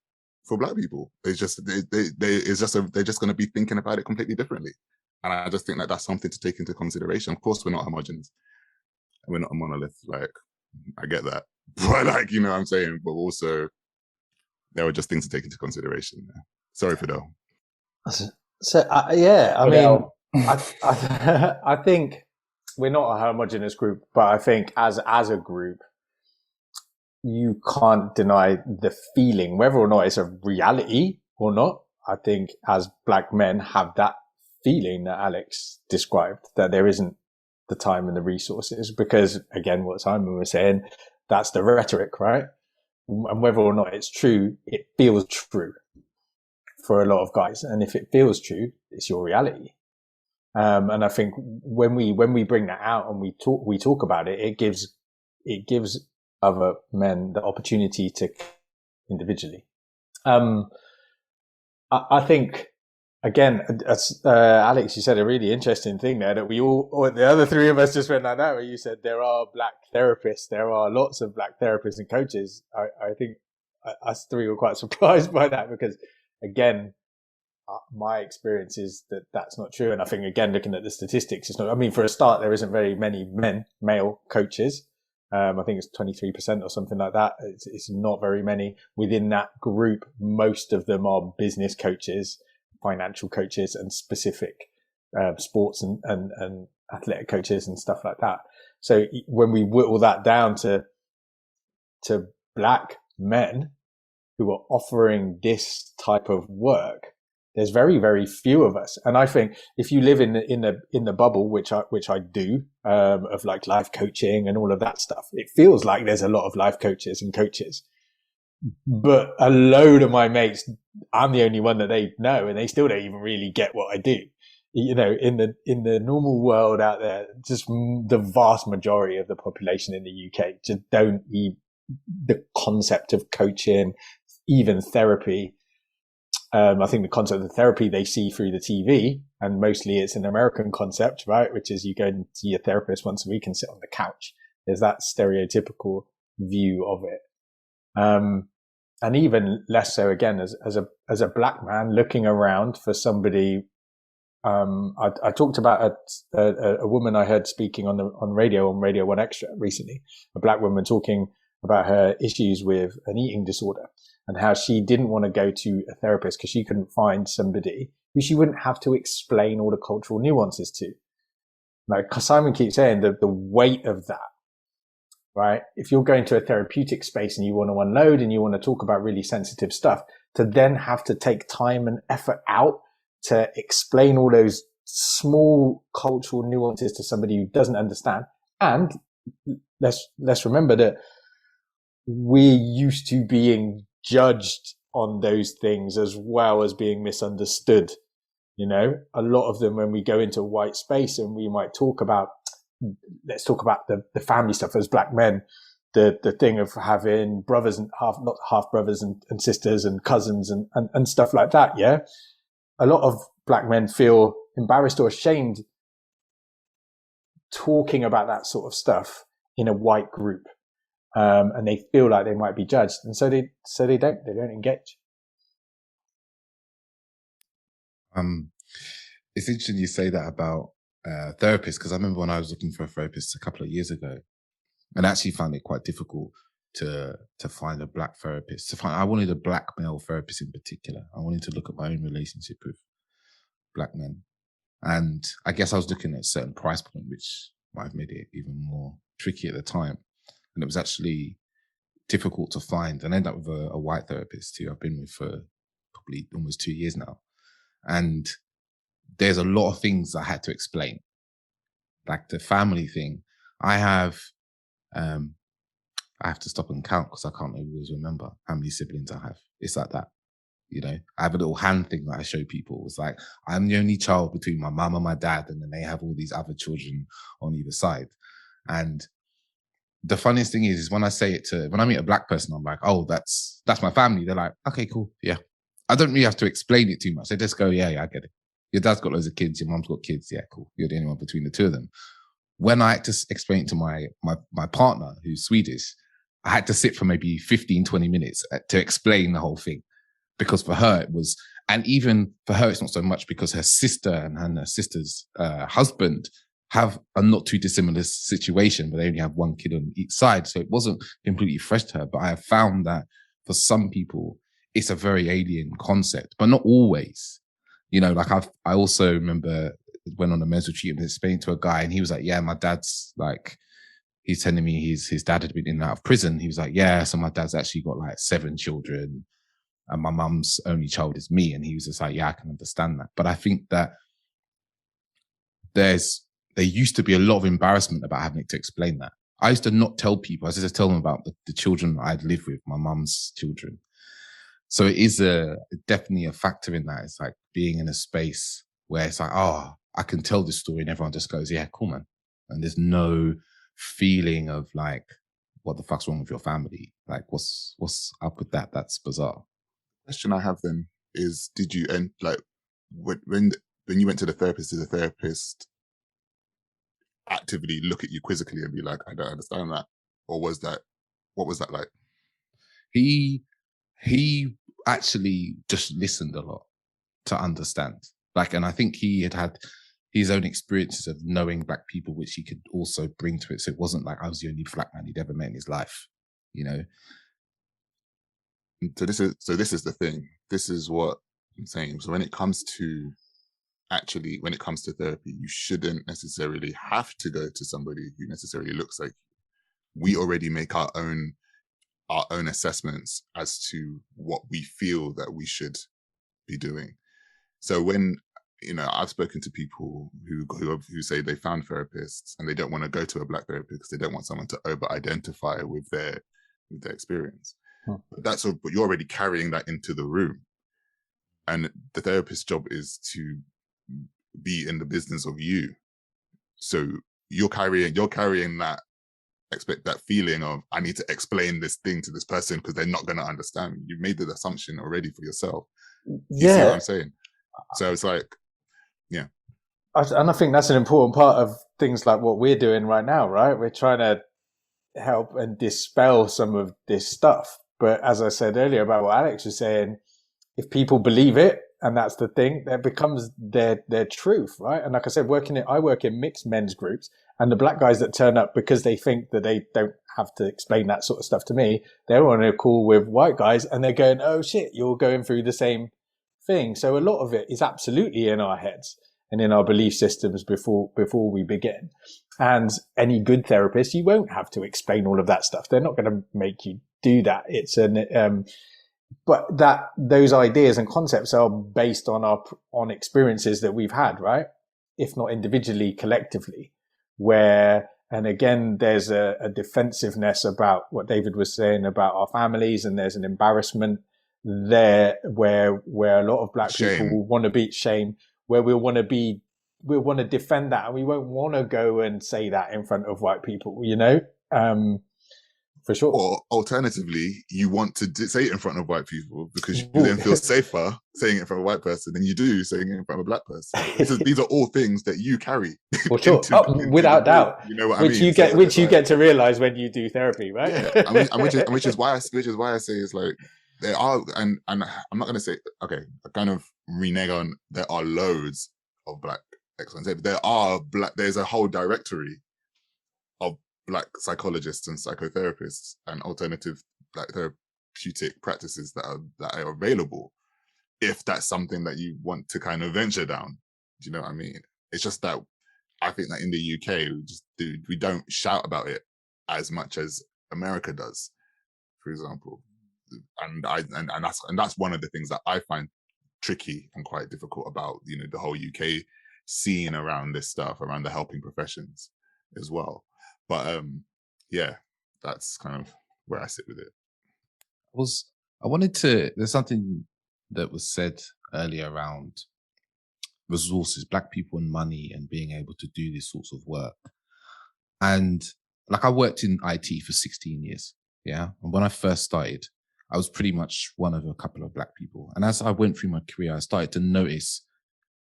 for Black people. It's just they're just going to be thinking about it completely differently, and I just think that that's something to take into consideration. Of course, we're not homogenous, and we're not a monolith. Like, I get that, but like, what I'm saying, but also there are just things to take into consideration. Sorry, Fidel. So I mean, I think we're not a homogenous group, but I think as a group, you can't deny the feeling, whether or not it's a reality or not. I think as Black men have that feeling that Alex described, that there isn't the time and the resources, because again, what Simon was saying, that's the rhetoric, right? And whether or not it's true, it feels true for a lot of guys. And if it feels true, it's your reality. And I think when we bring that out and we talk about it, it gives other men the opportunity to individually. I think, again, as Alex, you said a really interesting thing there, that we all, or the other three of us just went like that, where you said there are black therapists, there are lots of black therapists and coaches. I think us three were quite surprised by that, because again, my experience is that that's not true. And I think, again, looking at the statistics, it's not, I mean, for a start, there isn't very many male coaches. I think it's 23% or something like that. It's not very many. Within that group, most of them are business coaches, financial coaches, and specific sports and athletic coaches and stuff like that. So when we whittle that down to black men who are offering this type of work, there's very, very few of us. And I think if you live in the bubble, which I do, of like life coaching and all of that stuff, it feels like there's a lot of life coaches and coaches. But a load of my mates, I'm the only one that they know, and they still don't even really get what I do. You know, in the normal world out there, just the vast majority of the population in the UK just don't eat the concept of coaching, even therapy. I think the concept of therapy they see through the TV, and mostly it's an American concept, right? Which is you go and see a therapist once a week and sit on the couch. There's that stereotypical view of it. And even less so, again, as a black man looking around for somebody. I talked about a woman I heard speaking on Radio 1 Extra recently, a black woman talking about her issues with an eating disorder, and how she didn't want to go to a therapist because she couldn't find somebody who she wouldn't have to explain all the cultural nuances to. Like Simon keeps saying, the weight of that, right? If you're going to a therapeutic space and you want to unload and you want to talk about really sensitive stuff, to then have to take time and effort out to explain all those small cultural nuances to somebody who doesn't understand. And let's remember that we're used to being judged on those things as well as being misunderstood. You know, a lot of them, when we go into a white space and we might talk about, let's talk about the family stuff as black men, the thing of having brothers and not half brothers and sisters and cousins and stuff like that. Yeah. A lot of black men feel embarrassed or ashamed talking about that sort of stuff in a white group. And they feel like they might be judged. And so they don't engage. It's interesting you say that about therapists, because I remember when I was looking for a therapist a couple of years ago, and I actually found it quite difficult to find a black therapist. I wanted a black male therapist in particular. I wanted to look at my own relationship with black men. And I guess I was looking at a certain price point, which might have made it even more tricky at the time. And it was actually difficult to find, and I ended up with a white therapist who I've been with for probably almost 2 years now. And there's a lot of things I had to explain. Like the family thing, I have to stop and count because I can't always remember how many siblings I have. It's like that, you know. I have a little hand thing that I show people. It's like, I'm the only child between my mum and my dad, and then they have all these other children on either side. And the funniest thing is when I meet a black person, I'm like, oh, that's my family. They're like, okay, cool. Yeah. I don't really have to explain it too much. They just go, yeah, I get it. Your dad's got loads of kids. Your mum's got kids. Yeah, cool. You're the only one between the two of them. When I had to explain it to my partner, who's Swedish, I had to sit for maybe 15, 20 minutes to explain the whole thing, because for her it was, and even for her, it's not so much because her sister and her sister's husband have a not too dissimilar situation, but they only have one kid on each side. So it wasn't completely fresh to her. But I have found that for some people, it's a very alien concept, but not always. You know, like I also remember went on a Menswork treatment, explaining to a guy, and he was like, yeah, my dad's like, he's telling me his dad had been in and out of prison. He was like, yeah, so my dad's actually got like 7 children and my mum's only child is me. And he was just like, yeah, I can understand that. But I think that there's there used to be a lot of embarrassment about having to explain that. I used to not tell people. I used to tell them about the children I'd lived with, my mum's children. So it is definitely a factor in that. It's like being in a space where it's like, oh, I can tell this story, and everyone just goes, yeah, cool, man. And there's no feeling of like, what the fuck's wrong with your family? Like, what's up with that? That's bizarre. Question I have then is, did you end like when you went to the therapist? Did the therapist actively look at you quizzically and be like, I don't understand that, or what was that like? He actually just listened a lot to understand. Like, and I think he had his own experiences of knowing Black people, which he could also bring to it. So it wasn't like I was the only Black man he'd ever met in his life, you know? So this is the thing. This is what I'm saying. So when it comes to therapy, you shouldn't necessarily have to go to somebody who necessarily looks like you. We already make our own assessments as to what we feel that we should be doing. So when, I've spoken to people who say they found therapists and they don't want to go to a Black therapist because they don't want someone to over-identify with their experience. But you're already carrying that into the room, and the therapist's job is to be in the business of you. So you're carrying that feeling of, I need to explain this thing to this person because they're not going to understand me. You've made the assumption already for yourself. You see what I'm saying? So it's like, yeah. And I think that's an important part of things like what we're doing right now, right? We're trying to help and dispel some of this stuff. But as I said earlier about what Alex was saying, if people believe it, and that's the thing, that becomes their truth, right? And like I said, I work in mixed men's groups, and the Black guys that turn up because they think that they don't have to explain that sort of stuff to me, they're on a call with white guys and they're going, oh shit, you're going through the same thing. So a lot of it is absolutely in our heads and in our belief systems before we begin. And any good therapist, you won't have to explain all of that stuff. They're not going to make you do that. It's but those ideas and concepts are based on experiences that we've had, right? If not individually, collectively, and again, there's a defensiveness about what David was saying about our families, and there's an embarrassment there where a lot of Black people will want to be shame, where we'll want to defend that, and we won't want to go and say that in front of white people, for sure. Or alternatively, you want to say it in front of white people because you then feel safer saying it in front of a white person than you do saying it in front of a Black person. These are all things that you carry. For sure, without doubt. You know what which I mean? You get to realize when you do therapy, right? Yeah, and which is why I say is like there are, and I'm not going to say, okay, I kind of renege on, there are loads of Black excellence. There's a whole directory of Black psychologists and psychotherapists and alternative Black therapeutic practices that are available, if that's something that you want to kind of venture down. Do you know what I mean? It's just that I think that in the UK we don't shout about it as much as America does, for example. And that's one of the things that I find tricky and quite difficult about the whole UK scene around this stuff, around the helping professions as well. But yeah, that's kind of where I sit with it. There's something that was said earlier around resources, Black people and money, and being able to do these sorts of work. And like, I worked in IT for 16 years. Yeah. And when I first started, I was pretty much one of a couple of Black people. And as I went through my career, I started to notice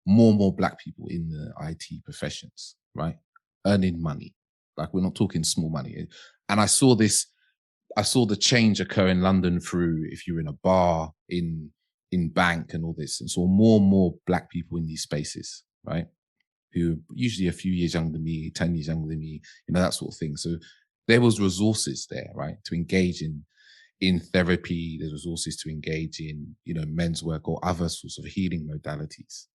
more and more Black people in the IT professions, right? Earning money. Like, we're not talking small money. And I saw the change occur in London through, if you're in a bar, in bank and all this, and saw more and more Black people in these spaces, right? Who are usually a few years younger than me, 10 years younger than me, that sort of thing. So there was resources there, right? To engage in therapy, there's resources to engage in, men's work or other sorts of healing modalities.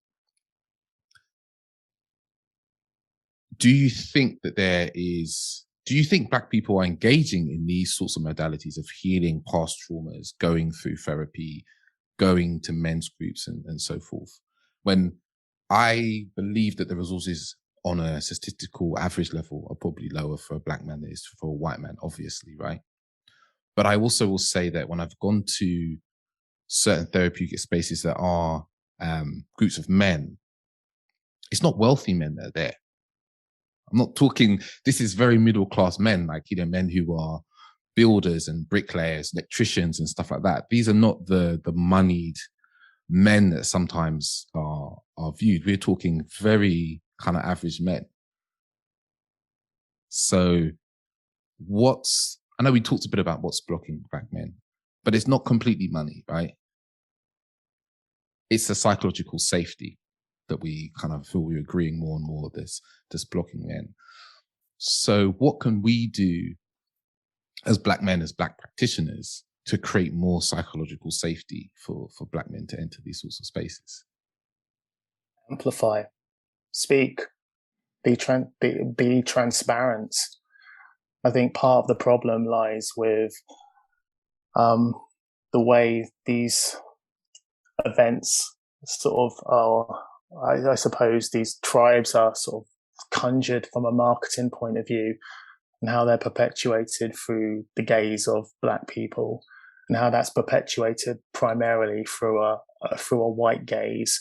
Do you think Black people are engaging in these sorts of modalities of healing past traumas, going through therapy, going to men's groups and so forth? When I believe that the resources on a statistical average level are probably lower for a black man than it is for a white man, obviously, right? But I also will say that when I've gone to certain therapeutic spaces that are groups of men, it's not wealthy men that are there. I'm not talking, this is very middle class men, like, you know, men who are builders and bricklayers, electricians and stuff like that. These are not the moneyed men that sometimes are viewed. We're talking very kind of average men. So I know we talked a bit about what's blocking black men, but it's not completely money, right? It's the psychological safety that we kind of feel we're agreeing more and more that's blocking men. So what can we do as black men, as black practitioners, to create more psychological safety for black men to enter these sorts of spaces? Amplify, speak, be transparent. I think part of the problem lies with the way these events sort of are, I suppose these tribes are sort of conjured from a marketing point of view, and how they're perpetuated through the gaze of black people, and how that's perpetuated primarily through a white gaze,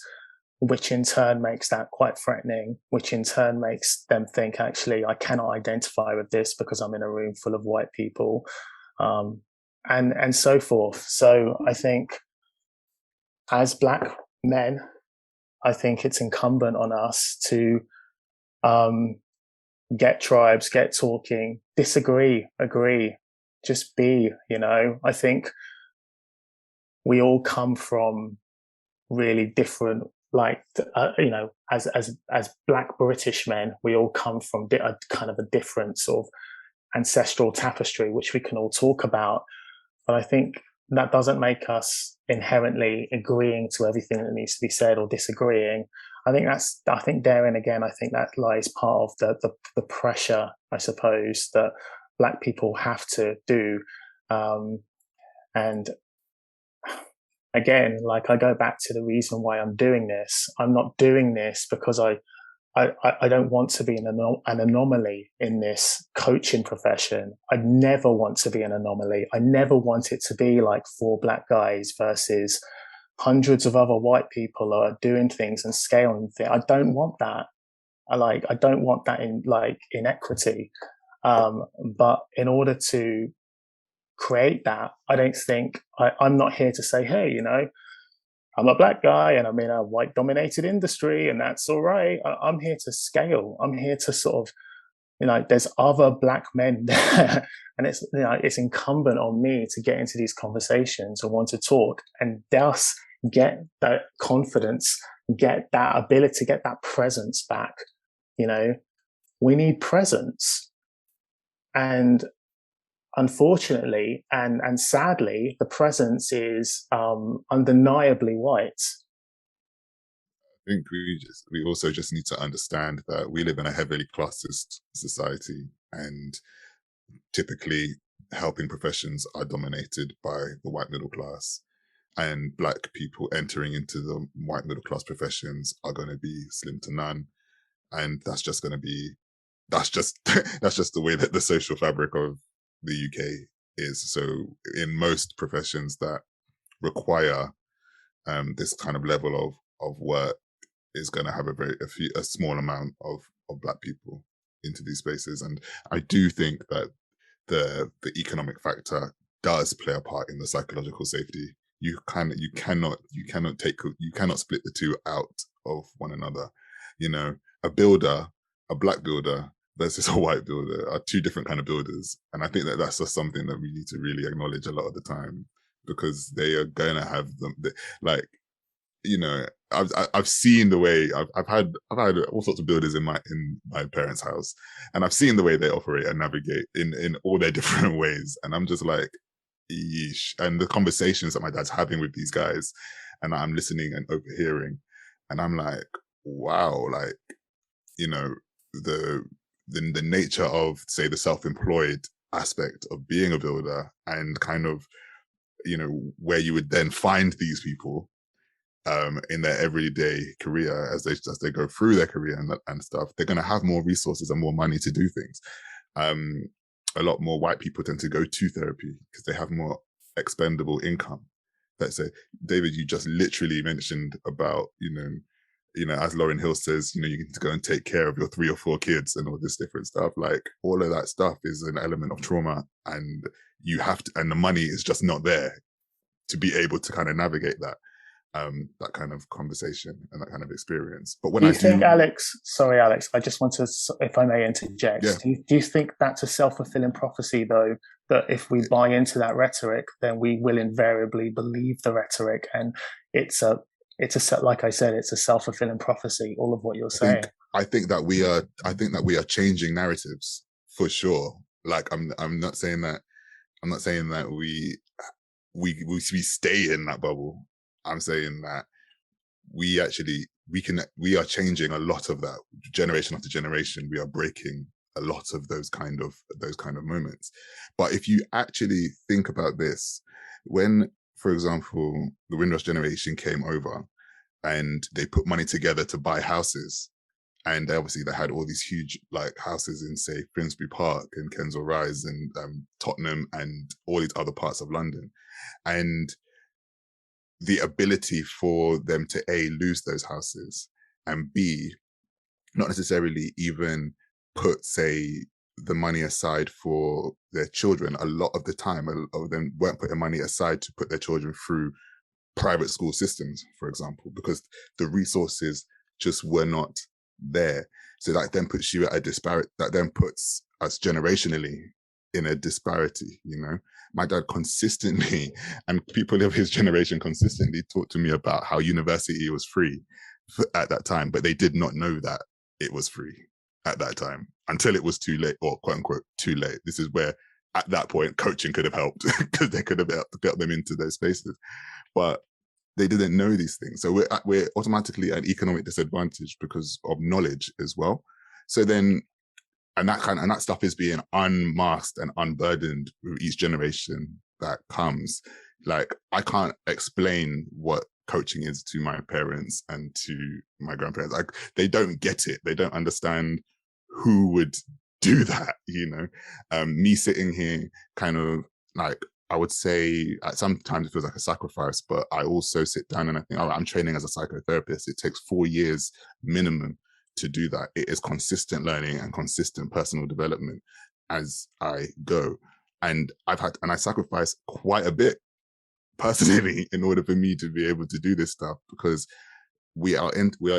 which in turn makes that quite threatening, which in turn makes them think, actually, I cannot identify with this because I'm in a room full of white people, and so forth. So I think as black men, I think it's incumbent on us to get tribes, get talking, disagree, agree, just be, you know. I think we all come from really different, like, you know, as black British men, we all come from a kind of a different sort of ancestral tapestry, which we can all talk about. But I think that doesn't make us inherently agreeing to everything that needs to be said or disagreeing. I think therein again, I think that lies part of the pressure, I suppose, that black people have to do. And again, like, I go back to the reason why I'm doing this. I'm not doing this because I don't want to be an anomaly in this coaching profession. I never want to be an anomaly. I never want it to be like 4 black guys versus hundreds of other white people are doing things and scaling things. I don't want that. I don't want that in inequity. But in order to create that, I don't think I'm not here to say, hey, you know, I'm a black guy and I'm in a white dominated industry and that's all right. I'm here to scale. I'm here to sort of, you know, there's other black men there, and it's, you know, it's incumbent on me to get into these conversations and want to talk, and thus get that confidence, get that ability, get that presence back. You know, we need presence. And unfortunately, and sadly, the presence is undeniably white. I think we also just need to understand that we live in a heavily classist society, and typically helping professions are dominated by the white middle class, and black people entering into the white middle class professions are going to be slim to none. And that's just the way that the social fabric of the UK is. So in most professions that require this kind of level of work is going to have a small amount of black people into these spaces. And I do think that the economic factor does play a part in the psychological safety. You cannot split the two out of one another. You know, a black builder versus a white builder are two different kind of builders. And I think that that's just something that we need to really acknowledge a lot of the time, because they are going to have them, like, you know, I've seen the way I've had all sorts of builders in my parents' house, and I've seen the way they operate and navigate in all their different ways. And I'm just like, yeesh. And the conversations that my dad's having with these guys, and I'm listening and overhearing, and I'm like, wow, like, you know, the nature of, say, the self-employed aspect of being a builder, and kind of, you know, where you would then find these people, in their everyday career as they go through their career and stuff, they're going to have more resources and more money to do things. A lot more white people tend to go to therapy because they have more expendable income. Let's say, David, you just literally mentioned about, as Lauryn Hill says, you need to go and take care of your 3 or 4 kids and all this different stuff. Like, all of that stuff is an element of trauma, and you have to, and the money is just not there to be able to kind of navigate that kind of conversation and that kind of experience. But when do you think, Alex, sorry, Alex, I just want to, if I may interject, yeah. do you think that's a self-fulfilling prophecy, though, that if we buy into that rhetoric, then we will invariably believe the rhetoric, and it's a like I said, it's a self-fulfilling prophecy, all of what you're saying? I think that we are changing narratives for sure. Like, I'm not saying that we stay in that bubble. I'm saying that we are changing a lot of that. Generation after generation, we are breaking a lot of those kind of moments. But if you actually think about this, when, for example, the Windrush generation came over and they put money together to buy houses, and obviously they had all these huge like houses in, say, Finsbury Park and Kensal Rise and Tottenham and all these other parts of London, and the ability for them to A, lose those houses, and B, not necessarily even put, say, the money aside for their children. A lot of the time, a lot of them weren't putting money aside to put their children through private school systems, for example, because the resources just were not there. So that then puts you at a disparate, that then puts us generationally in a disparity. My dad consistently, and people of his generation consistently, talked to me about how university was free at that time, but they did not know that it was free at that time until it was too late, or quote unquote too late. This is where, at that point, coaching could have helped because they could have got them into those spaces, but they didn't know these things. So we're automatically at an economic disadvantage because of knowledge as well. So then, and that stuff is being unmasked and unburdened with each generation that comes. Like, I can't explain what coaching is to my parents and to my grandparents. Like, they don't get it. They don't understand who would do that. Me sitting here, kind of like, I would say sometimes it feels like a sacrifice, but I also sit down and I think, I'm training as a psychotherapist. It takes 4 years minimum to do that. It is consistent learning and consistent personal development as I go. And I sacrifice quite a bit personally in order for me to be able to do this stuff, because we are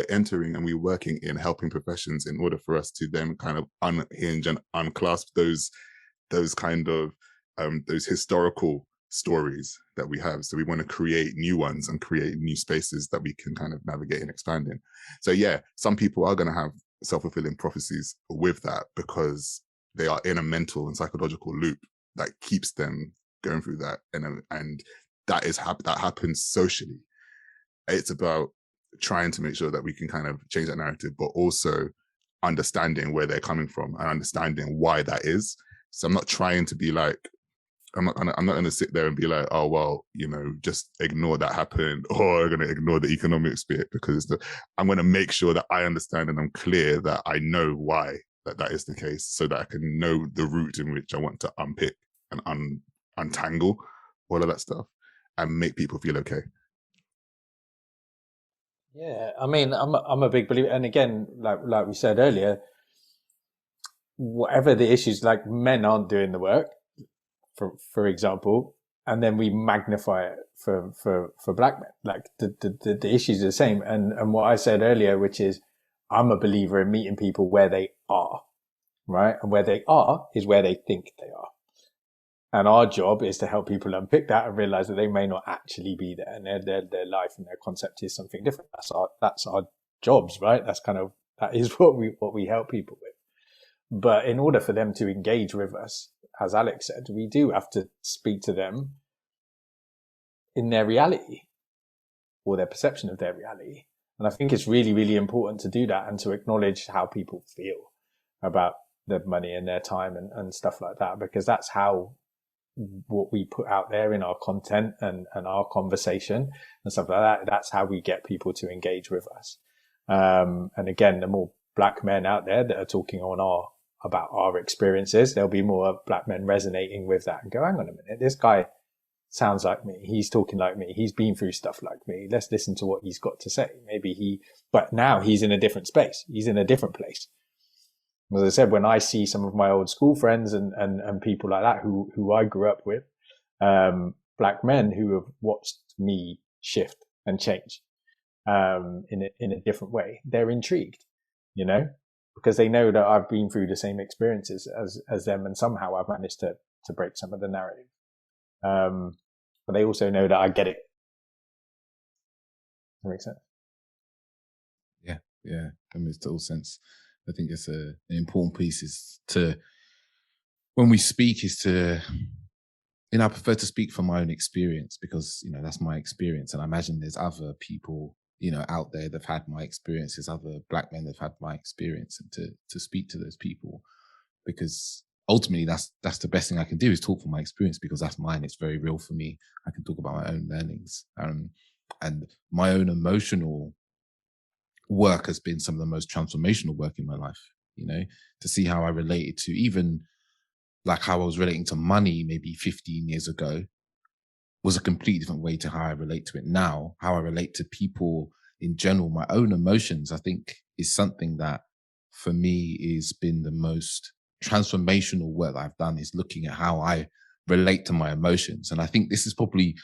entering and we're working in helping professions in order for us to then kind of unhinge and unclasp those kind of those historical stories that we have. So we want to create new ones and create new spaces that we can kind of navigate and expand in. So yeah, some people are going to have self-fulfilling prophecies with that because they are in a mental and psychological loop that keeps them going through that. And that happens socially. It's about trying to make sure that we can kind of change that narrative, but also understanding where they're coming from and understanding why that is. So I'm not trying to be like, I'm not going to sit there and be like, oh, well, just ignore that happened, or I'm going to ignore the economics bit, because I'm going to make sure that I understand and I'm clear that I know why that is the case, so that I can know the route in which I want to unpick and untangle all of that stuff and make people feel okay. Yeah, I mean, I'm a big believer, and again, like we said earlier, whatever the issues, like, men aren't doing the work, for example, and then we magnify it for black men. Like, the issues are the same. And what I said earlier, which is, I'm a believer in meeting people where they are, right? And where they are is where they think they are. And our job is to help people unpick that and realize that they may not actually be there, and their life and their concept is something different. That's our jobs, right? That is what we help people with. But in order for them to engage with us, as Alex said, we do have to speak to them in their reality, or their perception of their reality. And I think it's really, really important to do that and to acknowledge how people feel about their money and their time and stuff like that, because that's how what we put out there in our content and our conversation and stuff like that. That's how we get people to engage with us. And again, the more black men out there that are talking about our experiences, there'll be more black men resonating with that and go, hang on a minute, this guy sounds like me. He's talking like me. He's been through stuff like me. Let's listen to what he's got to say. But now he's in a different space. He's in a different place. As I said, when I see some of my old school friends and people like that who I grew up with, black men who have watched me shift and change, in a different way, they're intrigued, because they know that I've been through the same experiences as them, and somehow I've managed to break some of the narrative. But they also know that I get it. That makes sense. Yeah, that makes total sense. I think it's an important piece is to, when we speak, is to, I prefer to speak from my own experience because, that's my experience. And I imagine there's other people, out there that've had my experiences, other black men that've had my experience, and to speak to those people, because ultimately that's the best thing I can do is talk from my experience, because that's mine. It's very real for me. I can talk about my own learnings, and my own emotional work has been some of the most transformational work in my life, to see how I related to, even like how I was relating to money maybe 15 years ago was a completely different way to how I relate to it now. How I relate to people in general, my own emotions, I think is something that for me has been the most transformational work that I've done, is looking at how I relate to my emotions. And I think this is probably,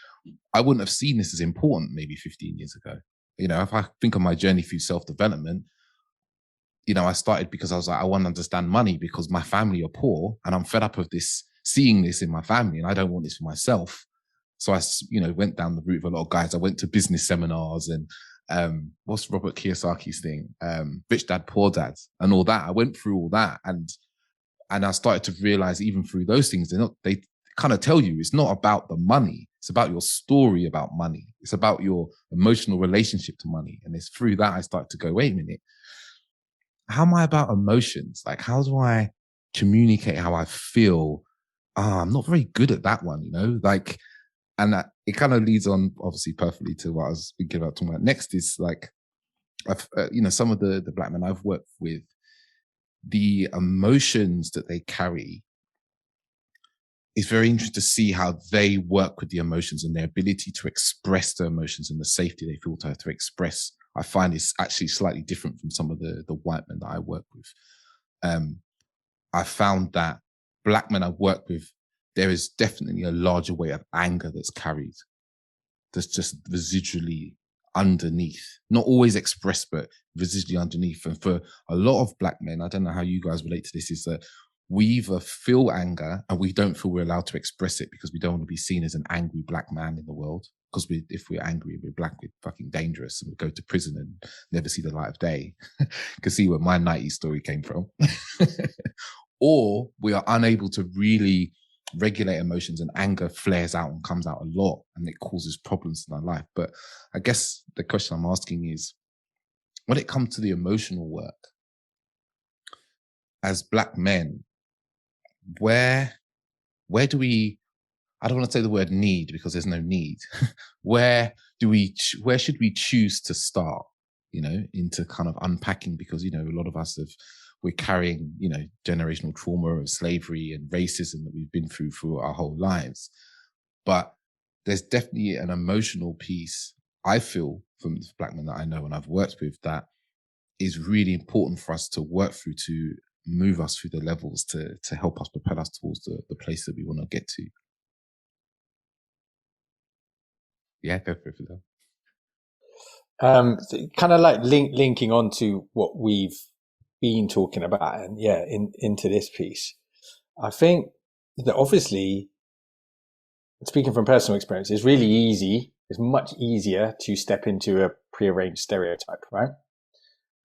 I wouldn't have seen this as important maybe 15 years ago. If I think of my journey through self-development, I started because I was like, I want to understand money because my family are poor and I'm fed up of this, seeing this in my family, and I don't want this for myself. So I, went down the route of a lot of guys. I went to business seminars and what's Robert Kiyosaki's thing? Rich Dad, Poor Dad and all that. I went through all that and I started to realize even through those things, they kind of tell you it's not about the money. It's about your story about money. It's about your emotional relationship to money. And it's through that I started to go, wait a minute, how am I about emotions? Like, how do I communicate how I feel? I'm not very good at that one, and it kind of leads on obviously perfectly to what I was thinking about talking about next is like, some of the black men I've worked with, the emotions that they carry, it's very interesting to see how they work with the emotions and their ability to express their emotions and the safety they feel to express. I find it's actually slightly different from some of the white men that I work with. I found that black men I work with, there is definitely a larger weight of anger that's carried, that's just residually underneath, not always expressed, but residually underneath. And for a lot of black men, I don't know how you guys relate to this, is that we either feel anger and we don't feel we're allowed to express it because we don't want to be seen as an angry black man in the world. Because if we're angry and we're black, we're fucking dangerous and we go to prison and never see the light of day. You can see where my 90s story came from. Or we are unable to really regulate emotions and anger flares out and comes out a lot and it causes problems in our life. But I guess the question I'm asking is, when it comes to the emotional work, as black men, where do we, I don't want to say the word need because there's no need. where should we choose to start, into kind of unpacking, because, a lot of us we're carrying, generational trauma of slavery and racism that we've been through our whole lives. But there's definitely an emotional piece, I feel, from the black men that I know and I've worked with, that is really important for us to work through, to move us through the levels, to help us propel us towards the place that we want to get to. Yeah, go for it, Fidel. Kind of like linking on to what we've been talking about, and into this piece. I think that obviously, speaking from personal experience, it's really easy. It's much easier to step into a prearranged stereotype, right?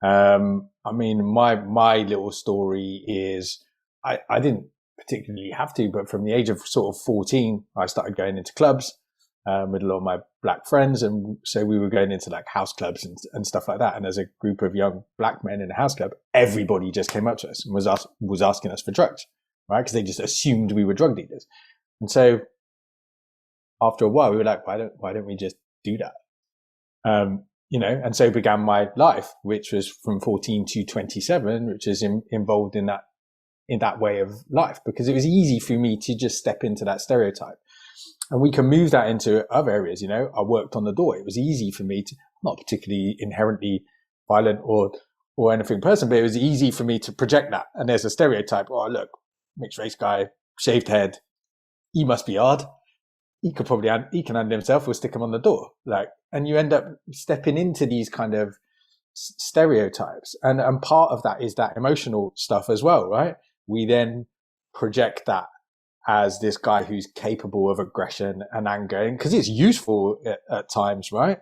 I mean, my little story is I didn't particularly have to, but from the age of sort of 14, I started going into clubs with a lot of my black friends. And so we were going into like house clubs and stuff like that. And as a group of young black men in a house club, everybody just came up to us and was asking us for drugs, right? Because they just assumed we were drug dealers. And so after a while, we were like, why don't we just do that? And so began my life, which was from 14 to 27, which is involved in that way of life, because it was easy for me to just step into that stereotype. And we can move that into other areas. I worked on the door. It was easy for me to, not particularly inherently violent or anything person, but it was easy for me to project that. And there's a stereotype. Oh, look, mixed race guy, shaved head. He must be hard. He can handle himself. We'll stick him on the door. And you end up stepping into these kind of stereotypes. And part of that is that emotional stuff as well, right? We then project that as this guy who's capable of aggression and anger, because it's useful at times, right?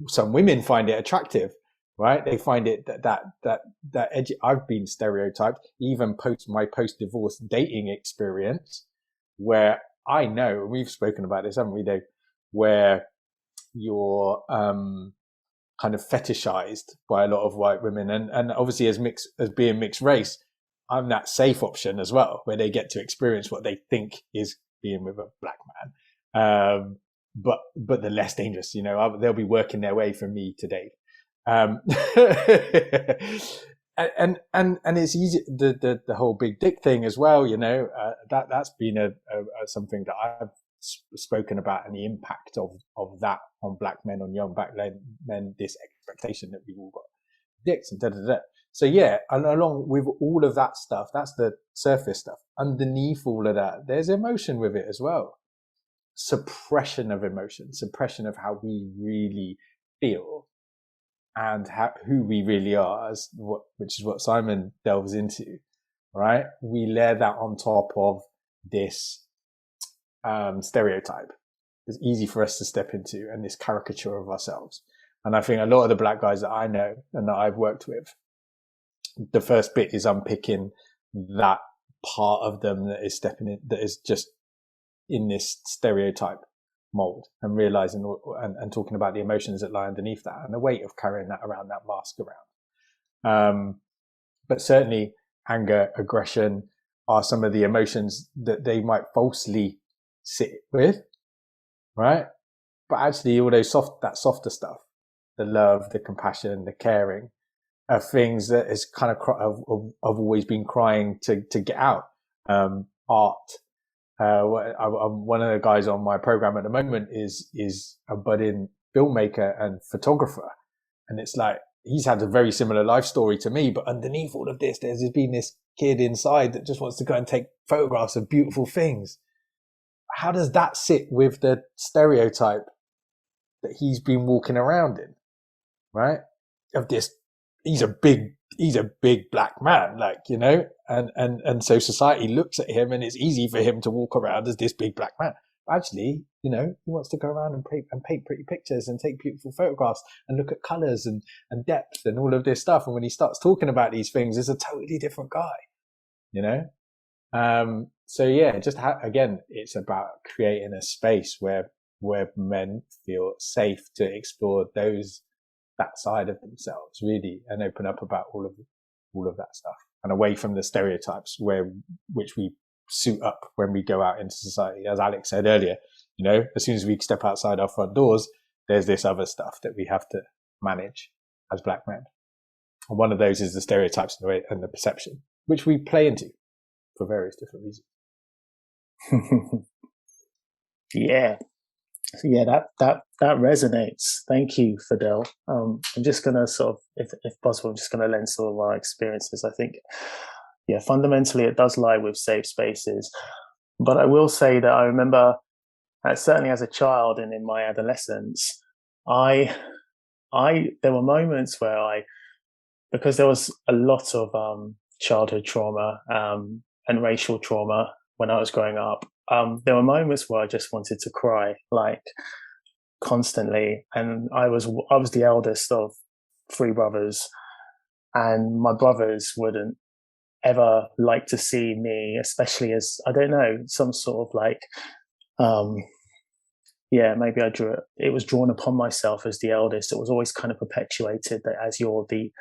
Some women find it attractive, right? They find it that edgy. I've been stereotyped, even post-divorce dating experience, where I know, we've spoken about this, haven't we, Dave? Where you're kind of fetishized by a lot of white women, and obviously as being mixed race, I'm that safe option as well, where they get to experience what they think is being with a black man, but the less dangerous. They'll be working their way from me to Dave, and it's easy. The whole big dick thing as well. That's been something that I've spoken about, and the impact of that on black men, on young black men. This expectation that we've all got dicks and da da da. So yeah, and along with all of that stuff, that's the surface stuff. Underneath all of that, there's emotion with it as well. Suppression of emotion, suppression of how we really feel and who we really are, which is what Simon delves into, right? We layer that on top of this stereotype. It's easy for us to step into, and this caricature of ourselves. And I think a lot of the black guys that I know and that I've worked with, the first bit is unpicking that part of them that is stepping in, that is just in this stereotype mold, and realizing and talking about the emotions that lie underneath that and the weight of carrying that around, that mask around. But certainly anger, aggression are some of the emotions that they might falsely sit with, right? But actually all those that softer stuff, the love, the compassion, the caring, are things that is kind of I've always been crying to get out. Art. One of the guys on my program at the moment is a budding filmmaker and photographer, and it's like he's had a very similar life story to me. But underneath all of this, there's been this kid inside that just wants to go and take photographs of beautiful things. How does that sit with the stereotype that he's been walking around in, right? Of this. He's a big black man, and so society looks at him, and it's easy for him to walk around as this big black man. But actually, he wants to go around and paint pretty pictures and take beautiful photographs and look at colors and depth and all of this stuff. And when he starts talking about these things, it's a totally different guy, So yeah, again, it's about creating a space where men feel safe to explore that side of themselves, really, and open up about all of that stuff, and away from the stereotypes which we suit up when we go out into society. As Alex said earlier, as soon as we step outside our front doors, there's this other stuff that we have to manage as black men. And one of those is the stereotypes and the perception, which we play into for various different reasons. Yeah. So yeah, that resonates. Thank you, Fidel. I'm just going to if possible, I'm just going to lend some of my experiences. I think, yeah, fundamentally it does lie with safe spaces. But I will say that I remember, certainly as a child and in my adolescence, there were moments where because there was a lot of childhood trauma and racial trauma when I was growing up. There were moments where I just wanted to cry, constantly. And I was the eldest of 3 brothers, and my brothers wouldn't ever like to see me, especially as, I don't know, some sort of maybe I drew it. It was drawn upon myself as the eldest. It was always kind of perpetuated that as you're the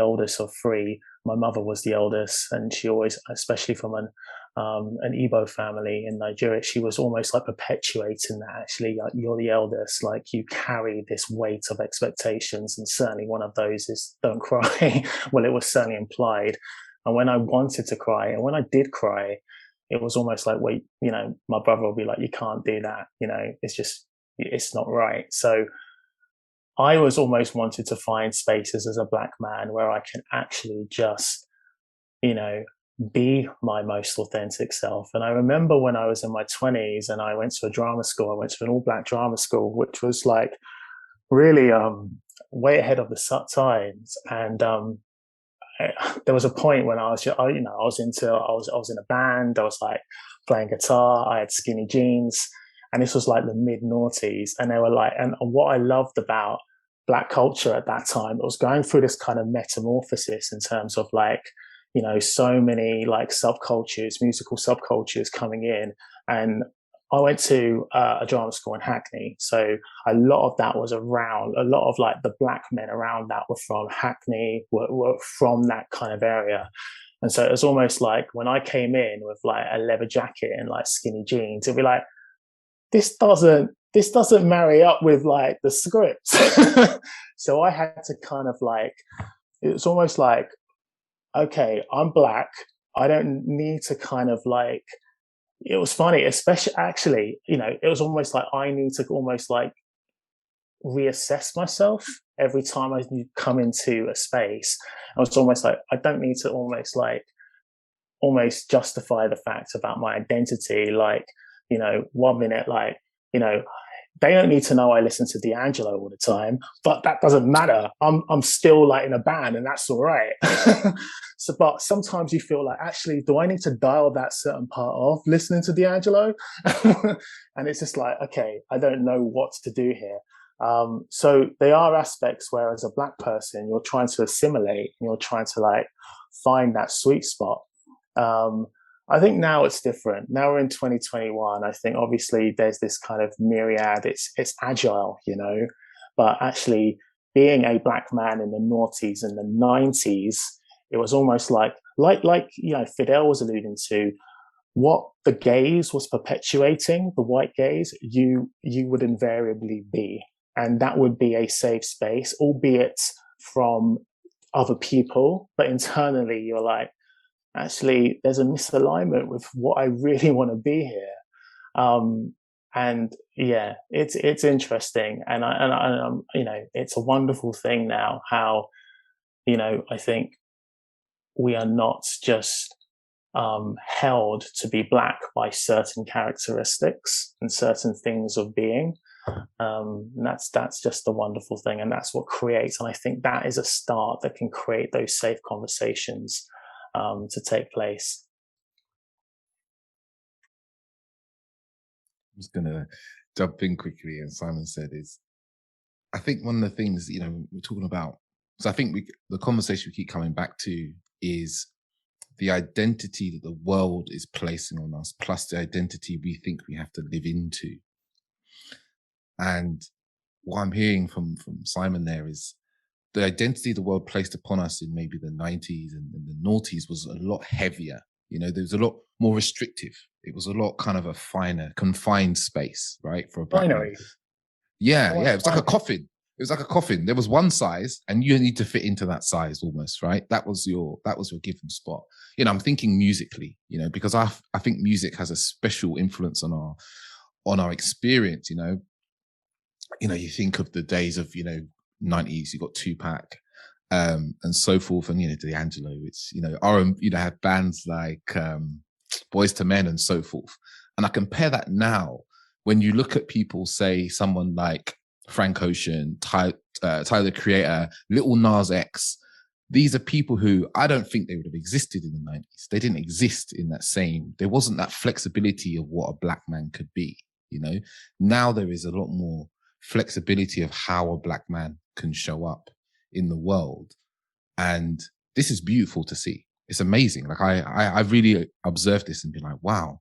oldest of three. My mother was the eldest, and she always, especially from an Igbo family in Nigeria, she was almost like perpetuating that actually you're the eldest, like you carry this weight of expectations, and certainly one of those is don't cry. Well, it was certainly implied. And when I wanted to cry, and when I did cry, it was almost like, wait, my brother will be like, you can't do that. It's not right. So I was almost wanted to find spaces as a Black man where I can actually just, be my most authentic self. And I remember when I was in my 20s and I went to a drama school, I went to an all Black drama school, which was like really way ahead of the times. And there was a point when I was in a band. I was like playing guitar. I had skinny jeans, and this was like the mid noughties. And they were like, and what I loved about Black culture at that time, it was going through this kind of metamorphosis in terms of like, so many like subcultures, musical subcultures coming in. And I went to a drama school in Hackney. So a lot of that was around, a lot of like the Black men around that were from Hackney, were from that kind of area. And so it was almost like when I came in with like a leather jacket and like skinny jeans, it'd be like, this doesn't marry up with like the scripts. So I had to kind of like, it was almost like, okay, I'm Black. I don't need to kind of like, it was funny, especially actually, it was almost like I need to almost like reassess myself every time I come into a space. I was almost like, I don't need to almost justify the fact about my identity. Like, 1 minute, like, they don't need to know I listen to D'Angelo all the time, but that doesn't matter. I'm still like in a band, and that's all right. So, but sometimes you feel like, actually, do I need to dial that certain part off listening to D'Angelo? And it's just like, okay, I don't know what to do here. So there are aspects where as a Black person, you're trying to assimilate and you're trying to like find that sweet spot. I think now it's different. Now we're in 2021. I think obviously there's this kind of myriad. It's agile, but actually being a Black man in the noughties and the 90s, it was almost like Fidel was alluding to, what the gaze was perpetuating, the white gaze, you would invariably be. And that would be a safe space, albeit from other people. But internally, you're like, actually, there's a misalignment with what I really want to be here. And yeah, it's interesting. And I'm, it's a wonderful thing now how, I think we are not just held to be Black by certain characteristics and certain things of being. That's just a wonderful thing. And that's what creates. And I think that is a start that can create those safe conversations to take place. I'm just going to jump in quickly. And Simon said is, I think one of the things, we're talking about, so I think the conversation we keep coming back to is the identity that the world is placing on us, plus the identity we think we have to live into. And what I'm hearing from Simon there is the identity the world placed upon us in maybe the 90s and the noughties was a lot heavier. There was a lot more restrictive. It was a lot kind of a finer, confined space, right? For a Black man. Yeah. It was like a coffin. It was like a coffin. There was one size, and you need to fit into that size almost, right? That was your given spot. I'm thinking musically, because I think music has a special influence on our experience. You think of the days of 90s. You got Tupac, and so forth, and D'Angelo. It's had bands like Boys to Men and so forth. And I compare that now when you look at people, say someone like Frank Ocean, Tyler the Creator, Lil Nas X. These are people who I don't think they would have existed in the 90s. They didn't exist in that same, there wasn't that flexibility of what a Black man could be, Now there is a lot more flexibility of how a Black man can show up in the world. And this is beautiful to see. It's amazing. Like I really observed this and been like, wow,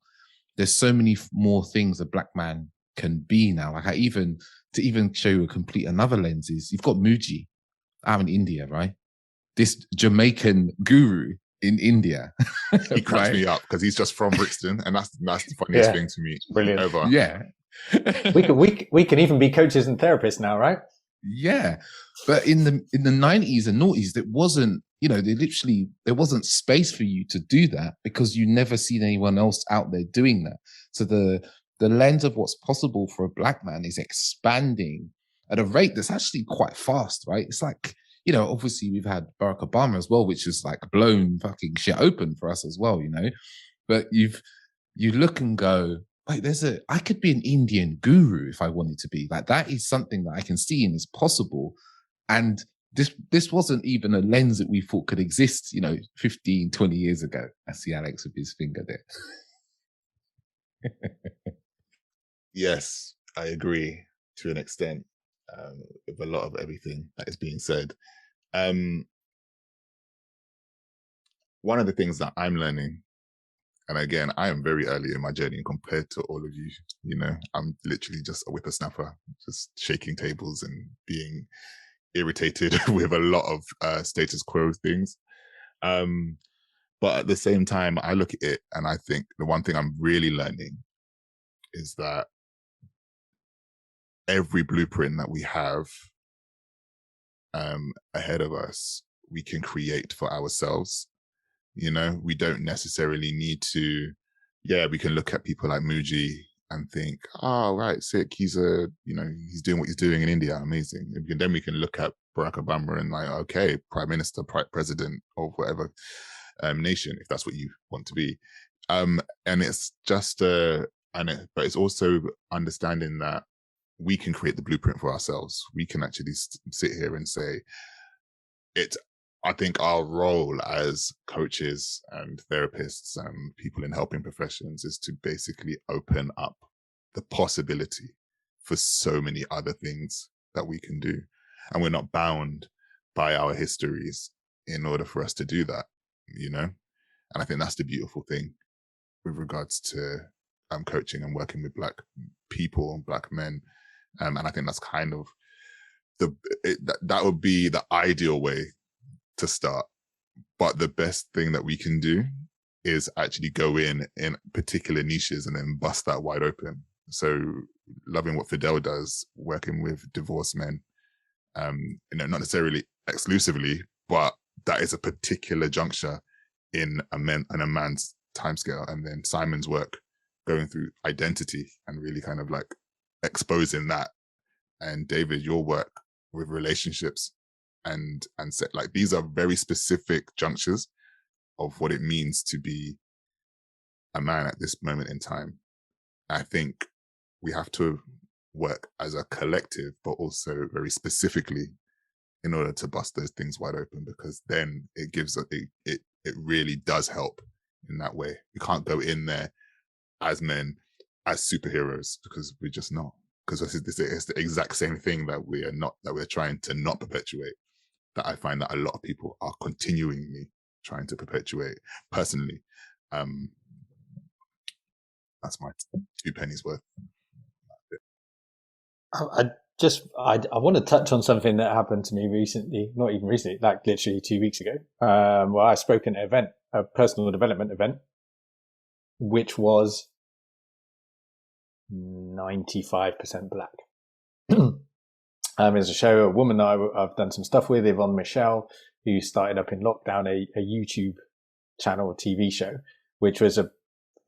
there's so many more things a Black man can be now. Like to even show you a complete another lens is you've got Muji out in India, right? This Jamaican guru in India. He cracks right? me up because he's just from Brixton, and that's the funniest thing to me. Brilliant. Ever. Yeah. we can even be coaches and therapists now, right? Yeah. But in the 90s and noughties, there wasn't, there wasn't space for you to do that because you never seen anyone else out there doing that. So the lens of what's possible for a black man is expanding at a rate that's actually quite fast, right? It's like, obviously we've had Barack Obama as well, which is like blown fucking shit open for us as well, but you look and go, like, I could be an Indian guru if I wanted to be. Like, that is something that I can see and is possible. And this wasn't even a lens that we thought could exist, 15, 20 years ago. I see Alex with his finger there. Yes, I agree to an extent with a lot of everything that is being said. One of the things that I'm learning, and again, I am very early in my journey compared to all of you, I'm literally just a whippersnapper, just shaking tables and being irritated with a lot of status quo things. But at the same time, I look at it and I think the one thing I'm really learning is that every blueprint that we have ahead of us, we can create for ourselves. We don't necessarily need to, we can look at people like Muji and think, oh, right, sick. He's he's doing what he's doing in India. Amazing. Then we can look at Barack Obama and like, okay, prime minister, president of whatever nation, if that's what you want to be. And it's just, but it's also understanding that we can create the blueprint for ourselves. We can actually sit here and say, I think our role as coaches and therapists and people in helping professions is to basically open up the possibility for so many other things that we can do. And we're not bound by our histories in order for us to do that, And I think that's the beautiful thing with regards to coaching and working with Black people and Black men. And I think that's kind of that would be the ideal way to start. But the best thing that we can do is actually go in particular niches and then bust that wide open. So loving what Fidel does, working with divorced men, not necessarily exclusively, but that is a particular juncture in a man's timescale. And then Simon's work going through identity and really kind of like exposing that. And David, your work with relationships and set, like, these are very specific junctures of what it means to be a man at this moment in time. I think we have to work as a collective, but also very specifically in order to bust those things wide open, because then it gives it really does help in that way. We can't go in there as men, as superheroes, because we're just not. Because it's the exact same thing that we're trying to not perpetuate, that I find that a lot of people are continually trying to perpetuate. Personally, that's my 2 pennies worth. I want to touch on something that happened to me recently, not even recently, like literally 2 weeks ago. Where I spoke at an event, a personal development event, which was 95% Black. There's a show, a woman that I've done some stuff with, Yvonne Michelle, who started up in lockdown a YouTube channel, a TV show, which was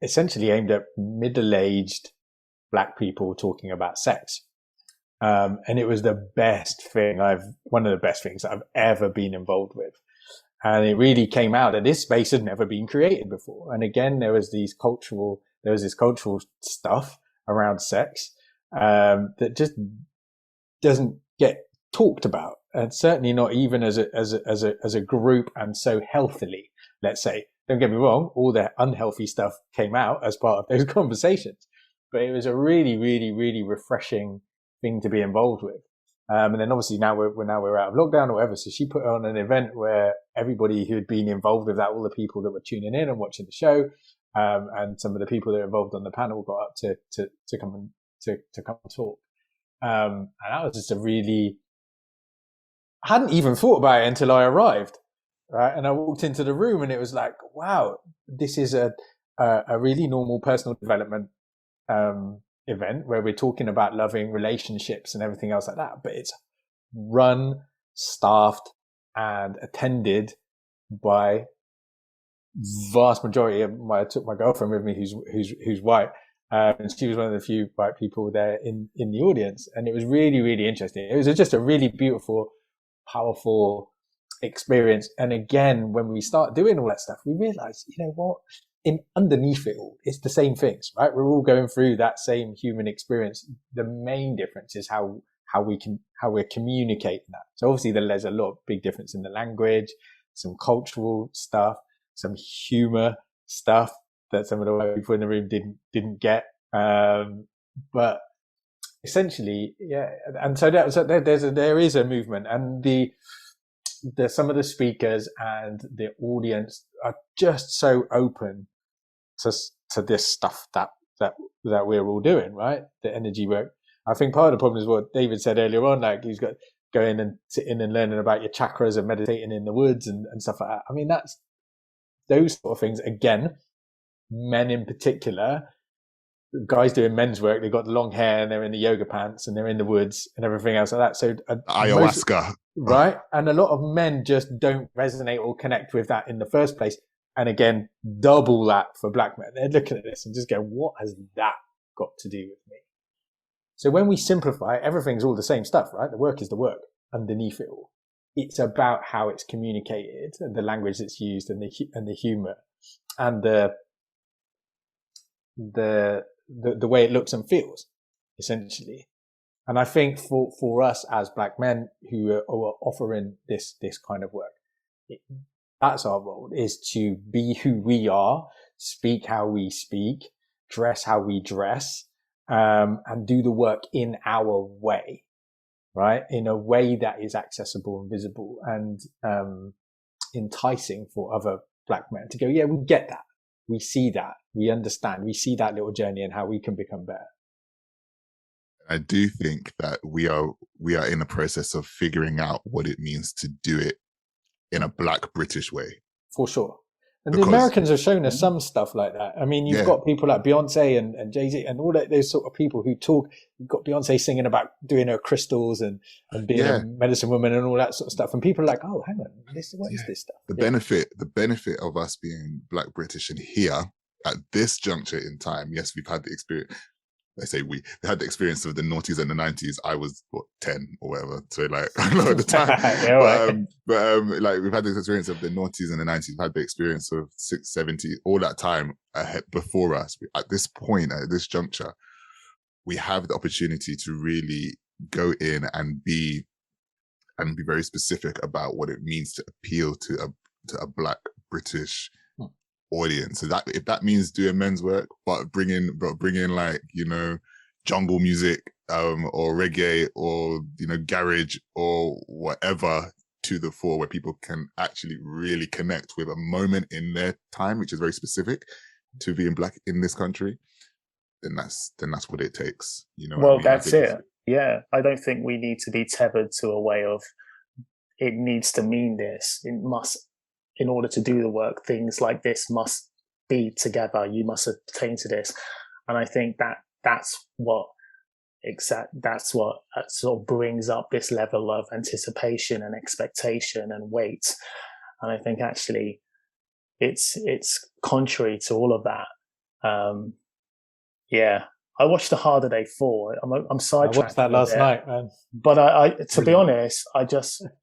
essentially aimed at middle-aged Black people talking about sex. And it was one of the best things that I've ever been involved with. And it really came out that this space had never been created before. And again, there was this cultural stuff around sex, that just doesn't get talked about. And certainly not even as a group and so healthily, let's say. Don't get me wrong, all the unhealthy stuff came out as part of those conversations, but it was a really, really, really refreshing thing to be involved with. And then obviously now we're out of lockdown or whatever. So she put on an event where everybody who had been involved with that, all the people that were tuning in and watching the show, and some of the people that were involved on the panel got up to to come talk. And that was just I hadn't even thought about it until I arrived, right? And I walked into the room and it was like, wow, this is a really normal personal development event where we're talking about loving relationships and everything else like that, but it's run, staffed, and attended by vast majority of I took my girlfriend with me who's white, and she was one of the few white people there in the audience, and it was really, really interesting. It was just a really beautiful, powerful experience. And again, when we start doing all that stuff, we realize, you know what, underneath it all, it's the same things, right? We're all going through that same human experience. The main difference is how we're communicating that. So obviously there's a lot of big difference in the language, some cultural stuff, some humor stuff that some of the white people in the room didn't get. But essentially, yeah. And so there is a movement, and the some of the speakers and the audience are just so open to this stuff that we're all doing, right? The energy work. I think part of the problem is what David said earlier on, like he's got going and sitting and learning about your chakras and meditating in the woods and stuff like that. I mean, that's those sort of things. Again, men in particular, guys doing men's work, they've got the long hair and they're in the yoga pants and they're in the woods and everything else like that. So ayahuasca, right? And a lot of men just don't resonate or connect with that in the first place. And again, double that for black men. They're looking at this and just go, what has that got to do with me? So when we simplify, everything's all the same stuff, right? The work is the work underneath it all. It's about how it's communicated and the language that's used and the humor and the way it looks and feels, essentially. And I think for us as black men who are offering this kind of work, that's our role, is to be who we are, speak how we speak, dress how we dress, and do the work in our way, right? In a way that is accessible and visible and enticing for other black men to go, yeah, we get that. We see that. We understand. We see that little journey and how we can become better. I do think that we are in the process of figuring out what it means to do it in a black British way. For sure. And the Americans have shown us some stuff like that. I mean, you've got people like Beyonce and Jay-Z and all that, those sort of people who talk. You've got Beyonce singing about doing her crystals and being a medicine woman and all that sort of stuff. And people are like, oh, hang on, what is this stuff? The benefit of us being black British and here at this juncture in time, yes, we've had the experience. I say we had the experience of the noughties and the 90s. I was 10 or whatever, so like I don't know at the time. but like we've had this experience of the noughties and the 90s. We've had the experience of 60s, 70s, all that time ahead before us. At this point, at this juncture, we have the opportunity to really go in and be very specific about what it means to appeal to a black British audience. So that if that means doing men's work, but bring in like, you know, jungle music, or reggae, or, you know, garage or whatever to the fore, where people can actually really connect with a moment in their time, which is very specific to being black in this country, then that's what it takes. You know. Well, I mean? That's it. Yeah, I don't think we need to be tethered to a way of it needs to mean this. It must. In order to do the work, things like this must be together. You must attain to this, and I think that's what sort of brings up this level of anticipation and expectation and weight. And I think actually, it's contrary to all of that. I watched The Harder Day 4. I'm sidetracked. I watched that last night, man. But I to be honest,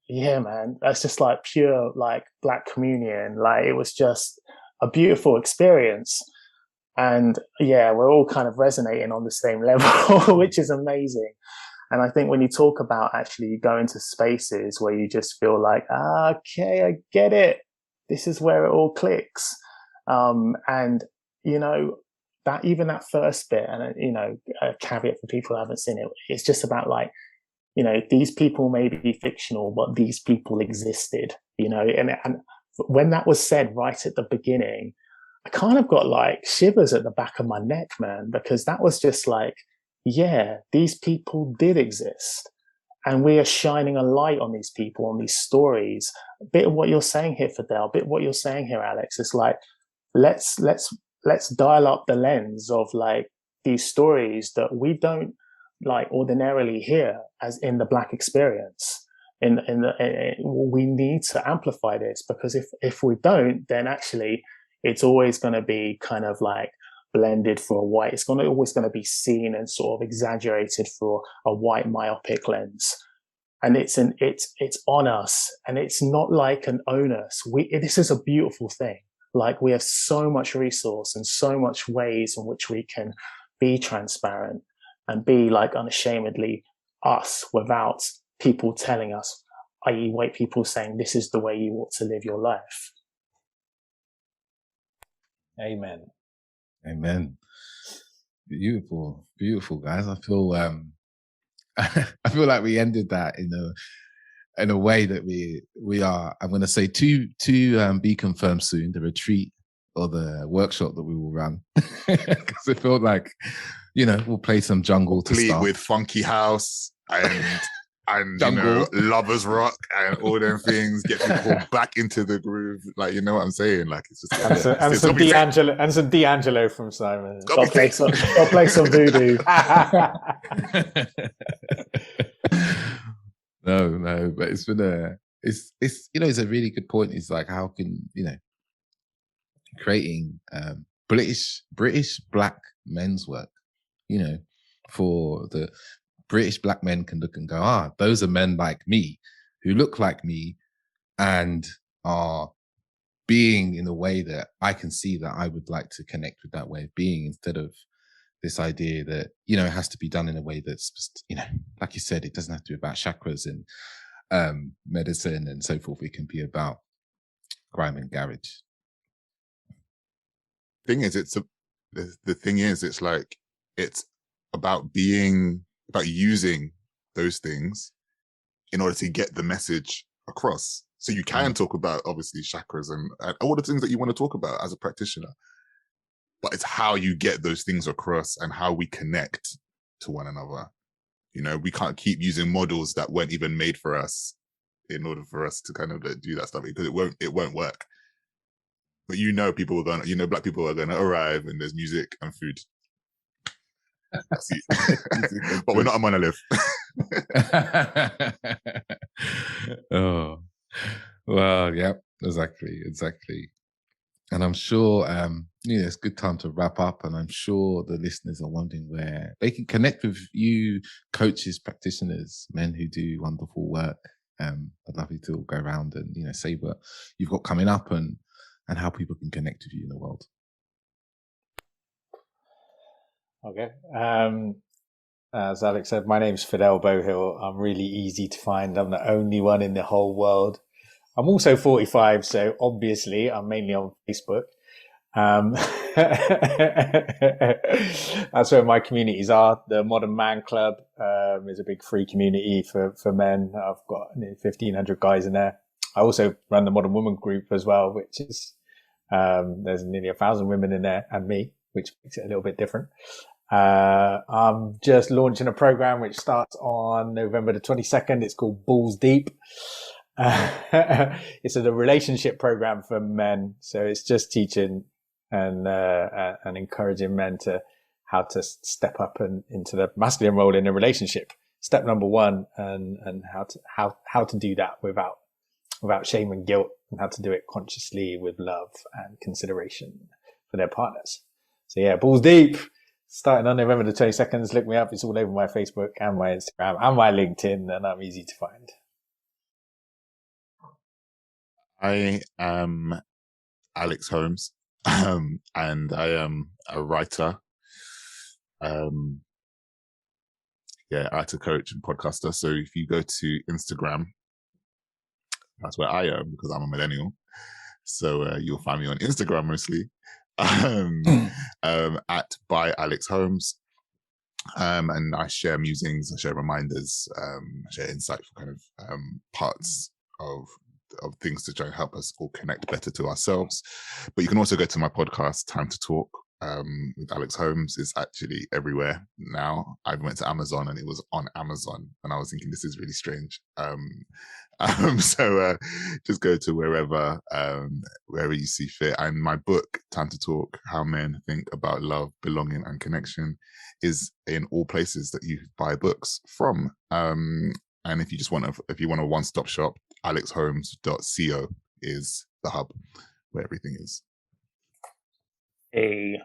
man, that's just like pure like black communion. Like it was just a beautiful experience. And yeah, we're all kind of resonating on the same level, which is amazing. And I think when you talk about actually going to spaces where you just feel like, okay, I get it. This is where it all clicks. And, you know, that first bit, and, you know, a caveat for people who haven't seen it, it's just about like, you know, these people may be fictional, but these people existed, you know, and when that was said right at the beginning, I kind of got like shivers at the back of my neck, man, because that was just like, yeah, these people did exist. And we are shining a light on these people, on these stories. A bit of what you're saying here, Fidel, a bit of what you're saying here, Alex, is like, let's dial up the lens of like these stories that we don't like ordinarily hear as in the Black experience. We need to amplify this, because if we don't, then actually it's always going to be kind of like blended for a white. It's always going to be seen and sort of exaggerated for a white myopic lens. And it's on us, and it's not like an onus. This is a beautiful thing. Like, we have so much resource and so much ways in which we can be transparent and be like unashamedly us without people telling us, i.e. white people saying this is the way you ought to live your life. Amen. Amen. Beautiful, beautiful, guys. I feel I feel like we ended that in a way that we are. I'm going to say to be confirmed soon. The retreat or the workshop that we will run, because it felt like, we'll play some jungle to start with funky house and lovers rock and all them things, get people back into the groove. Like, you know what I'm saying? Like, it's just and some D'Angelo from Simon. I'll play some voodoo. No, but it's been it's it's a really good point. It's like, how can creating British Black men's work, for the British Black men can look and go, those are men like me who look like me and are being in a way that I can see that I would like to connect with that way of being, instead of this idea that, it has to be done in a way that's just, like you said, it doesn't have to be about chakras and medicine and so forth. It can be about grime and garage. The thing is, it's like, it's about using those things in order to get the message across. So you can talk about, obviously, chakras and all the things that you want to talk about as a practitioner, but it's how you get those things across and how we connect to one another. We can't keep using models that weren't even made for us in order for us to kind of do that stuff, because it won't work. But people are going, Black people are going to arrive, and there's music and food. That's it. But we're not a monolith. Oh, well, yeah, exactly. And I'm sure, it's a good time to wrap up. And I'm sure the listeners are wondering where they can connect with you, coaches, practitioners, men who do wonderful work. I'd love you to go around and, say what you've got coming up and how people can connect with you in the world. Okay. As Alex said, my name's Fedele Beauhill. I'm really easy to find. I'm the only one in the whole world. I'm also 45, so obviously I'm mainly on Facebook. That's where my communities are. The Modern Man Club is a big free community for men. I've got 1,500 guys in there. I also run the Modern Woman group as well, which is there's nearly 1,000 women in there and me, which makes it a little bit different. I'm just launching a program which starts on November the 22nd. It's called Balls Deep. It's a relationship program for men. So it's just teaching and encouraging men to how to step up into the masculine role in a relationship. Step number one, and how to do that without shame and guilt, and how to do it consciously with love and consideration for their partners. So yeah, Balls Deep. Starting on November the 22nd, look me up. It's all over my Facebook and my Instagram and my LinkedIn, and I'm easy to find. I am Alex Holmes, and I am a writer, writer, coach, and podcaster. So if you go to Instagram, that's where I am, because I'm a millennial. So you'll find me on Instagram mostly. At by Alex Holmes, and I share musings, I share reminders, I share insightful kind of parts of things to try and help us all connect better to ourselves. But you can also go to my podcast, Time to Talk, with Alex Holmes is actually everywhere now. I went to Amazon and it was on Amazon, and I was thinking, this is really strange. So just go to wherever you see fit. And my book, Time to Talk: How Men Think About Love, Belonging, and Connection, is in all places that you buy books from. And if you want a one-stop shop, alexholmes.co is the hub where everything is. Hey,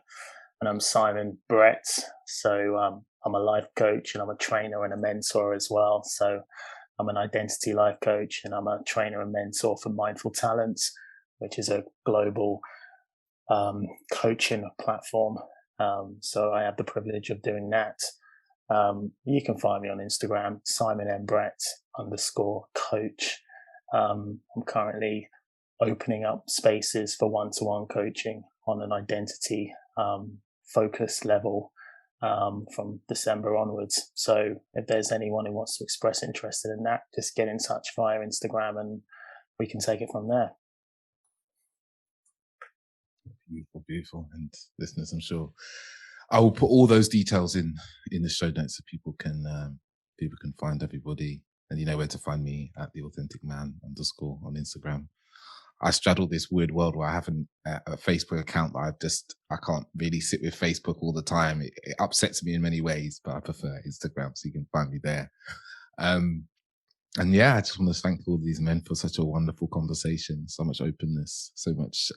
and I'm Simon Brett. So I'm a life coach, and I'm a trainer and a mentor as well. So I'm an identity life coach, and I'm a trainer and mentor for Mindful Talents, which is a global coaching platform. So I have the privilege of doing that. You can find me on Instagram, SimonMBrett_coach. I'm currently opening up spaces for one-to-one coaching on an identity focus level from December onwards. So if there's anyone who wants to express interest in that, just get in touch via Instagram and we can take it from there. Beautiful, beautiful. And listeners, I'm sure I will put all those details in the show notes so people can find everybody. And you know where to find me, at @theauthenticman_ on Instagram. I straddle this weird world where I have a Facebook account that I can't really sit with Facebook all the time. It upsets me in many ways, but I prefer Instagram, so you can find me there. And yeah, I just want to thank all these men for such a wonderful conversation, so much openness, so much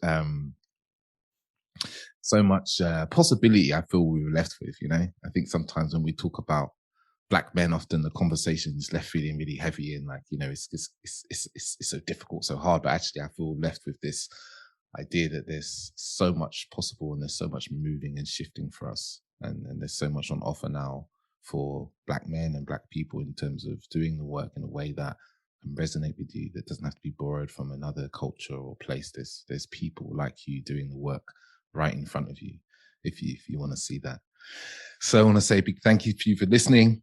possibility I feel we were left with, you know. I think sometimes when we talk about Black men, often the conversation is left feeling really heavy and like, you know, it's so difficult, so hard. But actually, I feel left with this idea that there's so much possible and there's so much moving and shifting for us, and there's so much on offer now for Black men and Black people in terms of doing the work in a way that can resonate with you, that doesn't have to be borrowed from another culture or place. There's people like you doing the work right in front of you, if you want to see that. So I want to say a big thank you to you for listening.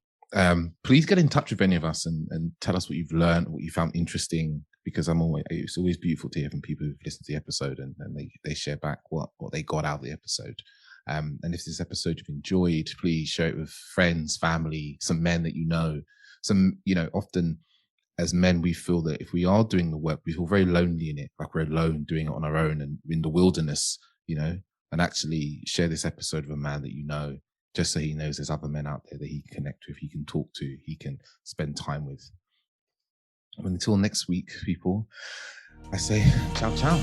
Please get in touch with any of us and tell us what you've learned, what you found interesting, because it's always beautiful to hear from people who've listened to the episode and they share back what they got out of the episode. And if this episode you've enjoyed, please share it with friends, family, some men that you know. Often as men, we feel that if we are doing the work, we feel very lonely in it, like we're alone doing it on our own and in the wilderness, you know. And actually share this episode with a man that you know, just so he knows there's other men out there that he can connect with, he can talk to, he can spend time with. And until next week, people, I say ciao, ciao.